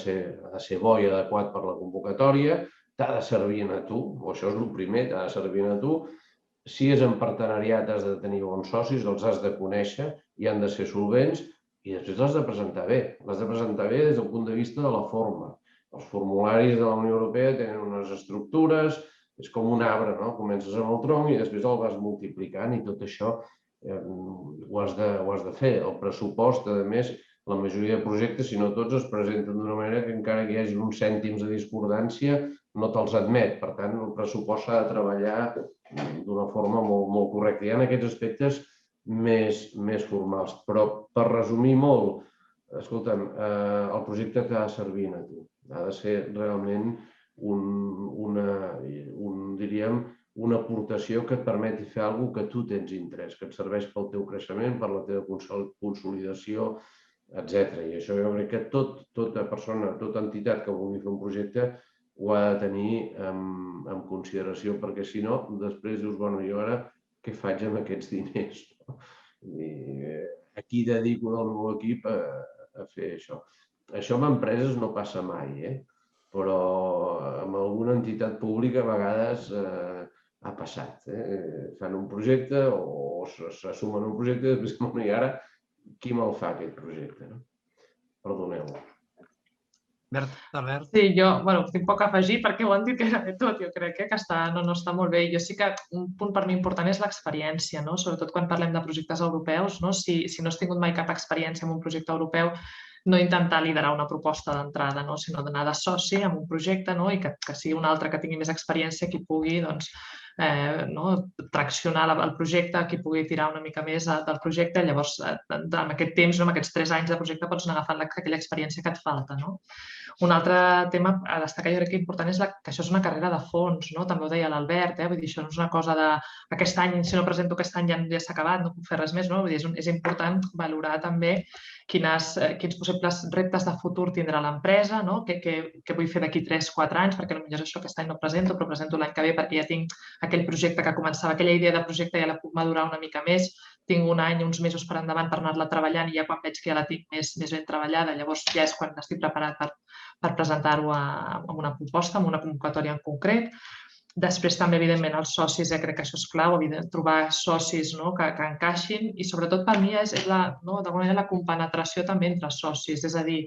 ser bo i adequat per la convocatòria, t'ha de servir a tu, o això és el primer, t'ha de servir a tu. Si és en partenariat has de tenir bons socis, els has de conèixer i han de ser solvents i després l'has de presentar bé. L'has de presentar bé des del punt de vista de la forma. Els formularis de la Unió Europea tenen unes estructures, és com un arbre, no? Comences amb el tronc i després el vas multiplicant i tot això ho has de fer. El pressupost, a més, la majoria de projectes, si no tots, es presenten d'una manera que encara que hi hagi uns cèntims de discordància no te'ls admet. Per tant, el pressupost s'ha de treballar d'una forma molt correcta. Hi ha aquests aspectes més formals. Però, per resumir molt, escolta'm, el projecte t'ha de servir a tu. Ha de ser realment una aportació que et permeti fer alguna cosa que tu tens interès, que et serveix pel teu creixement, per la teva consolidació, etc. I això jo crec que tota persona, tota entitat que vulgui fer un projecte ho ha de tenir en consideració, perquè si no, després dius, bueno, jo ara què faig amb aquests diners? A qui dedico del meu equip a fer això? Això amb empreses no passa mai, però amb alguna entitat pública a vegades ha passat. Fan un projecte o s'assumen un projecte i després, bueno, i ara qui me'l fa aquest projecte? Perdoneu. Albert? Sí, jo tinc poc a afegir perquè ho han dit gairebé tot. Jo crec que no està molt bé. Jo sí que un punt per mi important és l'experiència, sobretot quan parlem de projectes europeus. Si no has tingut mai cap experiència en un projecte europeu, no intentar liderar una proposta d'entrada, sinó d'anar de soci en un projecte i que sigui un altre que tingui més experiència qui pugui traccionar el projecte, qui pugui tirar una mica més del projecte. Llavors, en aquest temps, en aquests 3 anys de projecte, pots anar agafant aquella experiència que et falta. Un altre tema a destacar, jo crec que important, és que això és una carrera de fons. També ho deia l'Albert, vull dir, això no és una cosa d'aquest any, si no presento aquest any ja s'ha acabat, no puc fer res més. Vull dir, és important valorar també quins possibles reptes de futur tindrà l'empresa, què vull fer d'aquí 3-4 anys, perquè potser és això aquest any no presento, però presento l'any que ve perquè ja tinc aquell projecte que començava, aquella idea de projecte ja la puc madurar una mica més, tinc un any, uns mesos per endavant per anar-la treballant i ja quan veig que ja la tinc més ben treballada, llavors ja és quan estic preparat per presentar-ho amb una proposta, amb una convocatòria en concret. Després també, evidentment, els socis, crec que això és clau, trobar socis que encaixin i sobretot per mi és d'alguna manera la compenetració també entre socis, és a dir,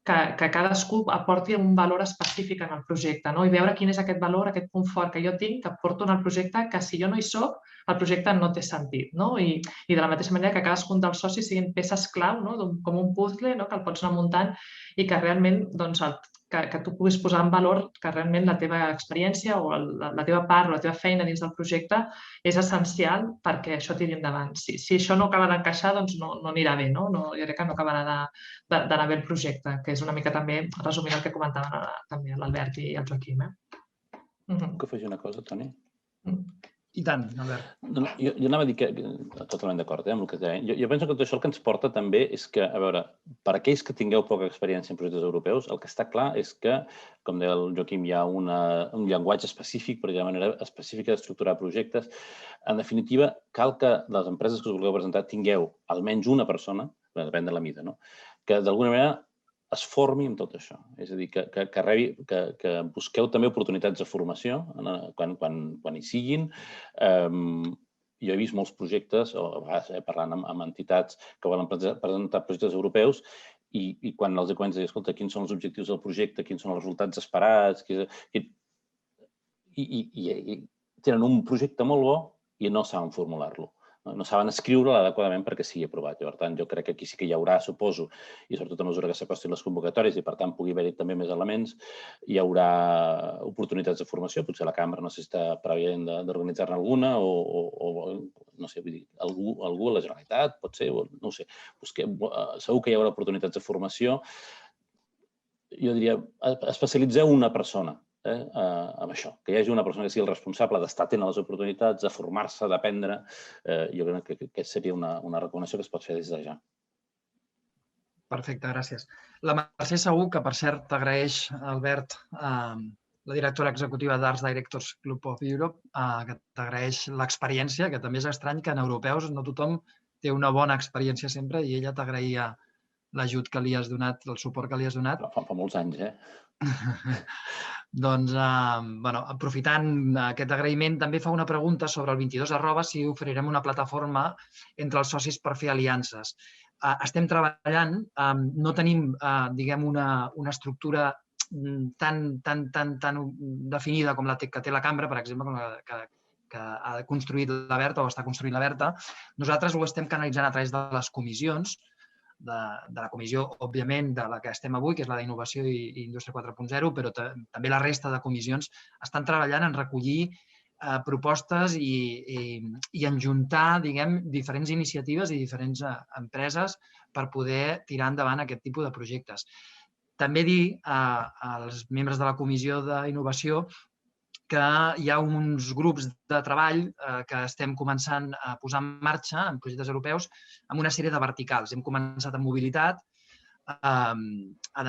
que cadascú aporti un valor específic en el projecte i veure quin és aquest valor, aquest punt fort que jo tinc, que aporto en el projecte, que si jo no hi soc, el projecte no té sentit. I de la mateixa manera que cadascun dels socis siguin peces clau, com un puzzle, que el pots anar muntant i que realment que tu puguis posar en valor que realment la teva experiència o la teva part o la teva feina dins del projecte és essencial perquè això tiri endavant. Si això no acaba d'encaixar, doncs no anirà bé. Jo crec que no acabarà d'anar bé el projecte, que és una mica també resumint el que comentaven també l'Albert i el Joaquim. Puc afegir una cosa, Toni? I tant, Albert. Jo anava a dir que, totalment d'acord amb el que deia, jo penso que tot això el que ens porta també és que, a veure, per aquells que tingueu poca experiència en projectes europeus, el que està clar és que, com deia el Joaquim, hi ha un llenguatge específic, per dir-ho de manera específica d'estructurar projectes. En definitiva, cal que les empreses que us vulgueu presentar tingueu almenys una persona, depèn de la mida, que d'alguna manera es formi amb tot això. És a dir, que busqueu també oportunitats de formació quan hi siguin. Jo he vist molts projectes, o a vegades parlant amb entitats que volen presentar projectes europeus, i quan els comentes, escolta, quins són els objectius del projecte, quins són els resultats esperats, i tenen un projecte molt bo i no saben formular-lo. No saben escriure-lo adequadament perquè sigui aprovat. Per tant, jo crec que aquí sí que hi haurà, suposo, i sobretot a mesura que s'acostin les convocatòries i, per tant, pugui haver-hi també més elements, hi haurà oportunitats de formació. Potser la cambra no s'està preveient d'organitzar-ne alguna o, no sé, vull dir, algú a la Generalitat, pot ser, no ho sé. Segur que hi haurà oportunitats de formació. Jo diria, especialitzeu una persona amb això, que hi hagi una persona que sigui el responsable d'estar atent a les oportunitats, de formar-se, d'aprendre. Jo crec que aquesta seria una recomanació que es pot fer des de ja. Perfecte, gràcies. La Mercè Segur, que per cert t'agraeix, Albert, la directora executiva d'Arts Directors Club of Europe, que t'agraeix l'experiència, que també és estrany que en europeus no tothom té una bona experiència sempre i ella t'agraïa l'ajut que li has donat, el suport que li has donat. Fa molts anys, Doncs, aprofitant aquest agraïment, també fa una pregunta sobre el 22@ si oferirem una plataforma entre els socis per fer aliances. Estem treballant, no tenim, diguem, una estructura tan definida com la que té la cambra, per exemple, que ha construït la Berta o està construint la Berta. Nosaltres ho estem canalitzant a través de les comissions, de la comissió, òbviament, de la que estem avui, que és la d'Innovació i Indústria 4.0, però també la resta de comissions estan treballant en recollir propostes i en juntar, diguem, diferents iniciatives i diferents empreses per poder tirar endavant aquest tipus de projectes. També dir als membres de la Comissió d'Innovació que hi ha uns grups de treball que estem començant a posar en marxa en projectes europeus amb una sèrie de verticals. Hem començat amb mobilitat. A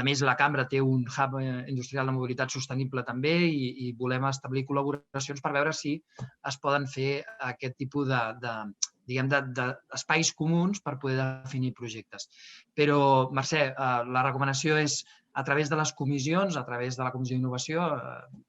més, la Cambra té un hub industrial de mobilitat sostenible també i volem establir col·laboracions per veure si es poden fer aquest tipus d'espais comuns per poder definir projectes. Però, Mercè, la recomanació és a través de les comissions, a través de la Comissió d'Innovació,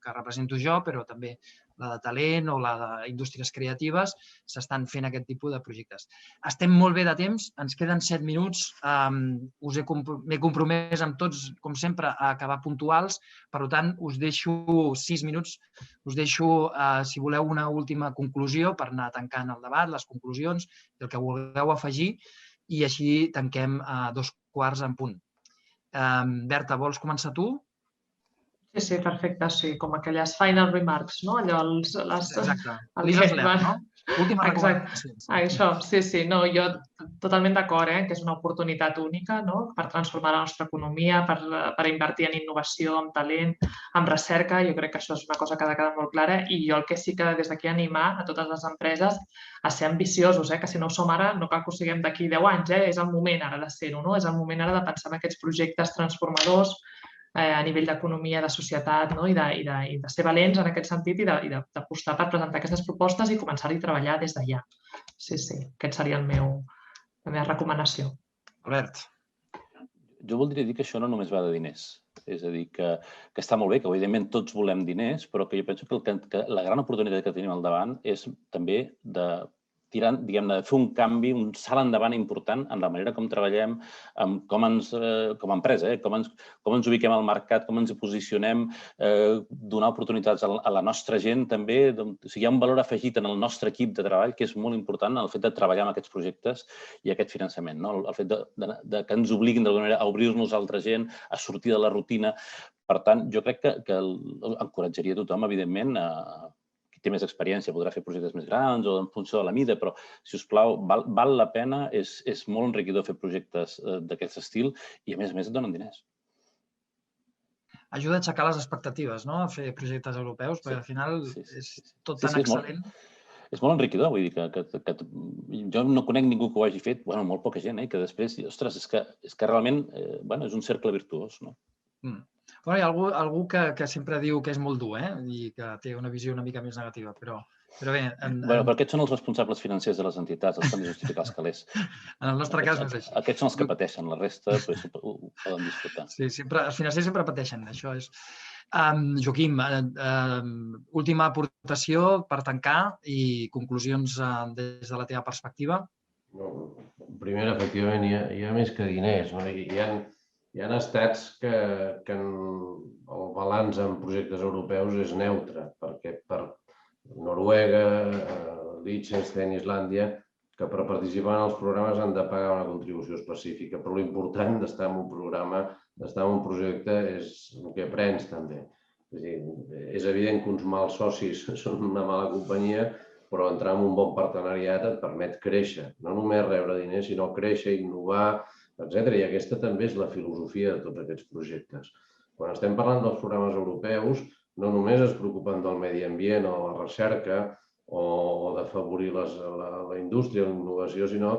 que represento jo, però també la de talent o la d'indústries creatives, s'estan fent aquest tipus de projectes. Estem molt bé de temps, ens queden 7 minuts. M'he compromès amb tots, com sempre, a acabar puntuals. Per tant, us deixo 6 minuts. Us deixo, si voleu, una última conclusió per anar tancant el debat, les conclusions, el que vulgueu afegir, i així tanquem a 2:15 en punt. Berta, vols començar tu? Sí, perfecte. Sí, com aquelles final remarks, no? Exacte. Lisa's Lab, no? Última recomanació. Això, sí. No, jo totalment d'acord, que és una oportunitat única per transformar la nostra economia, per invertir en innovació, en talent, en recerca. Jo crec que això és una cosa que ha de quedar molt clara i jo el que sí que des d'aquí animar a totes les empreses a ser ambiciosos, que si no ho som ara no cal que ho siguem d'aquí 10 anys, és el moment ara de ser-ho, no? És el moment ara de pensar en aquests projectes transformadors a nivell d'economia, de societat, i de ser valents en aquest sentit i d'apostar per presentar aquestes propostes i començar-hi a treballar des d'allà. Sí, aquest seria la meva recomanació. Albert. Jo voldria dir que això no només va de diners. És a dir, que està molt bé, que evidentment tots volem diners, però que jo penso que la gran oportunitat que tenim al davant és també de de fer un canvi, un salt endavant important en la manera com treballem, com a empresa, com ens ubiquem al mercat, com ens posicionem, donar oportunitats a la nostra gent també. O sigui, hi ha un valor afegit en el nostre equip de treball que és molt important, el fet de treballar amb aquests projectes i aquest finançament. El fet que ens obliguin d'alguna manera a obrir-nos a altra gent, a sortir de la rutina. Per tant, jo crec que encoratjaria tothom, evidentment, té més experiència, podrà fer projectes més grans o en funció de la mida, però, si us plau, val la pena, és molt enriquidor fer projectes d'aquest estil i, a més, et donen diners. Ajuda a aixecar les expectatives, no?, a fer projectes europeus, perquè al final és tot tan excel·lent. És molt enriquidor, vull dir que jo no conec ningú que ho hagi fet, molt poca gent, que després, ostres, és que realment és un cercle virtuós, no? Hi ha algú que sempre diu que és molt dur i que té una visió una mica més negativa, però Però bé... Però aquests són els responsables financers de les entitats, els que han de justificar els calés. En el nostre cas no és així. Aquests són els que pateixen, la resta ho poden disfrutar. Sí, els financers sempre pateixen, això és... Joaquim, última aportació per tancar i conclusions des de la teva perspectiva. Primer, efectivament, hi ha més que diners. Hi ha estats que el balanç en projectes europeus és neutre, perquè per Noruega, Liechtenstein, Islàndia, que per participar en els programes han de pagar una contribució específica, però l'important d'estar en un programa, d'estar en un projecte, és el que aprens també. És evident que uns mals socis són una mala companyia, però entrar en un bon partenariat et permet créixer, no només rebre diners, sinó créixer, innovar, etc. I aquesta també és la filosofia de tots aquests projectes. Quan estem parlant dels programes europeus, no només es preocupen del medi ambient o la recerca o d'afavorir la indústria, la innovació, sinó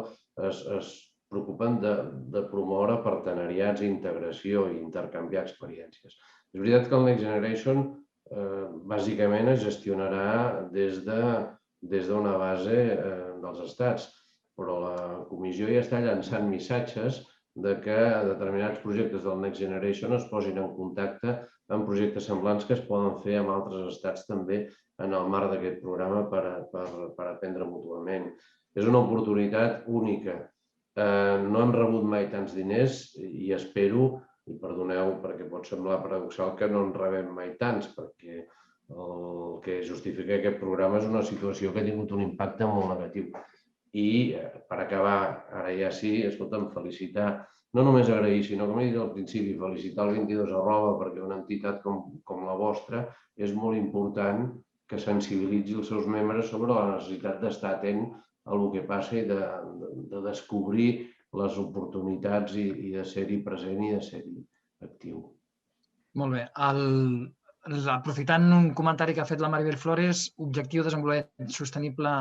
es preocupen de promoure partenariats, integració i intercanviar experiències. És veritat que el Next Generation bàsicament es gestionarà des d'una base dels estats, però la comissió ja està llançant missatges de que determinats projectes del Next Generation es posin en contacte amb projectes semblants que es poden fer amb altres estats també en el marc d'aquest programa per aprendre mútuament. És una oportunitat única. No hem rebut mai tants diners i espero, i perdoneu perquè pot semblar paradoxal, que no en rebem mai tants, perquè el que justifica aquest programa és una situació que ha tingut un impacte molt negatiu. I per acabar, ara ja sí, escolta'm, felicitar, no només agrair, sinó, com he dit al principi, felicitar el 22 perquè una entitat com la vostra és molt important que sensibilitzi els seus membres sobre la necessitat d'estar atent a el que passa i de descobrir les oportunitats i de ser-hi present i de ser-hi actiu. Molt bé. Aprofitant un comentari que ha fet la Maribel Flores, objectiu de desenvolupament sostenible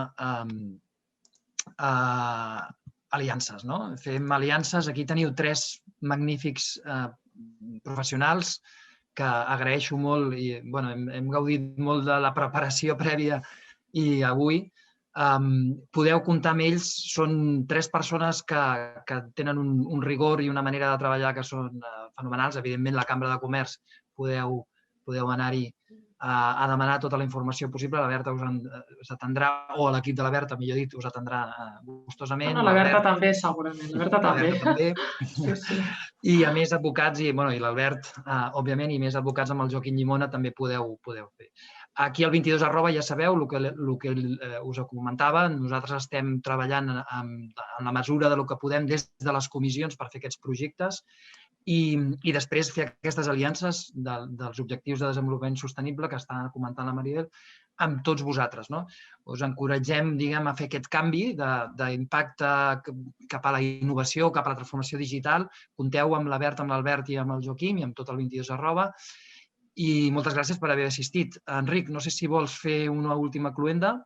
aliances. Fem aliances. Aquí teniu 3 magnífics professionals que agraeixo molt i hem gaudit molt de la preparació prèvia i avui podeu comptar amb ells. Són 3 persones que tenen un rigor i una manera de treballar que són fenomenals. Evidentment, la Cambra de Comerç podeu anar-hi a demanar tota la informació possible. La Berta us atendrà, o l'equip de la Berta, millor dit, us atendrà gustosament. La Berta també, segurament. La Berta també. I a més advocats, i l'Albert, òbviament, i més advocats amb el Joaquim Llimona també podeu fer. Aquí al 22 ja sabeu el que us comentava. Nosaltres estem treballant en la mesura del que podem des de les comissions per fer aquests projectes i després fer aquestes aliances dels objectius de desenvolupament sostenible que està comentant la Maribel amb tots vosaltres. Us encoratgem a fer aquest canvi d'impacte cap a la innovació, cap a la transformació digital. Compteu amb la Berta, amb l'Albert i amb el Joaquim i amb tot el 22 I moltes gràcies per haver assistit. Enric, no sé si vols fer una última cluenda.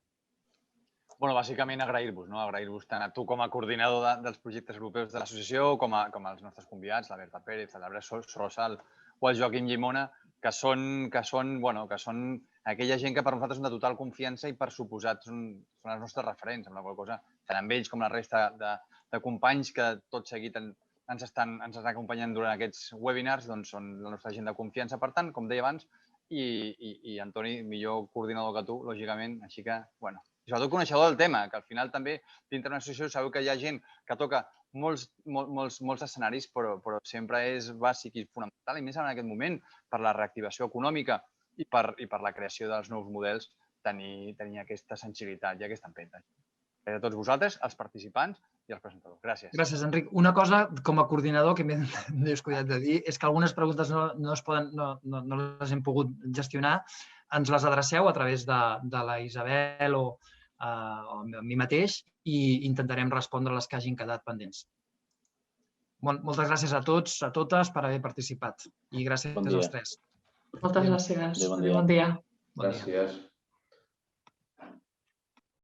Bàsicament agrair-vos, agrair-vos tant a tu com a coordinador dels projectes europeus de l'associació com als nostres convidats, la Berta Pérez, l'Albert Sorosal o el Joaquim Llimona, que són aquella gent que per nosaltres són de total confiança i per suposat són els nostres referents, amb la qual cosa, tant amb ells com la resta de companys que tot seguit ens estan acompanyant durant aquests webinars, doncs són la nostra gent de confiança. Per tant, com deia abans, i Antoni, millor coordinador que tu, lògicament, així que, i sobretot coneixedor del tema, que al final també dintre d'una associació sabeu que hi ha gent que toca molts escenaris, però sempre és bàsic i fonamental, i més en aquest moment, per la reactivació econòmica i per la creació dels nous models, tenir aquesta sensibilitat i aquesta empenta. A tots vosaltres, els participants i els presentadors. Gràcies. Gràcies, Enric. Una cosa, com a coordinador, que m'he descuidat de dir, és que algunes preguntes no les hem pogut gestionar. Ens les adreceu a través de la Isabel o a mi mateix i intentarem respondre les que hagin quedat pendents. Moltes gràcies a tots, a totes, per haver participat. I gràcies als 3. Moltes gràcies. Bon dia. Bon dia. Gràcies.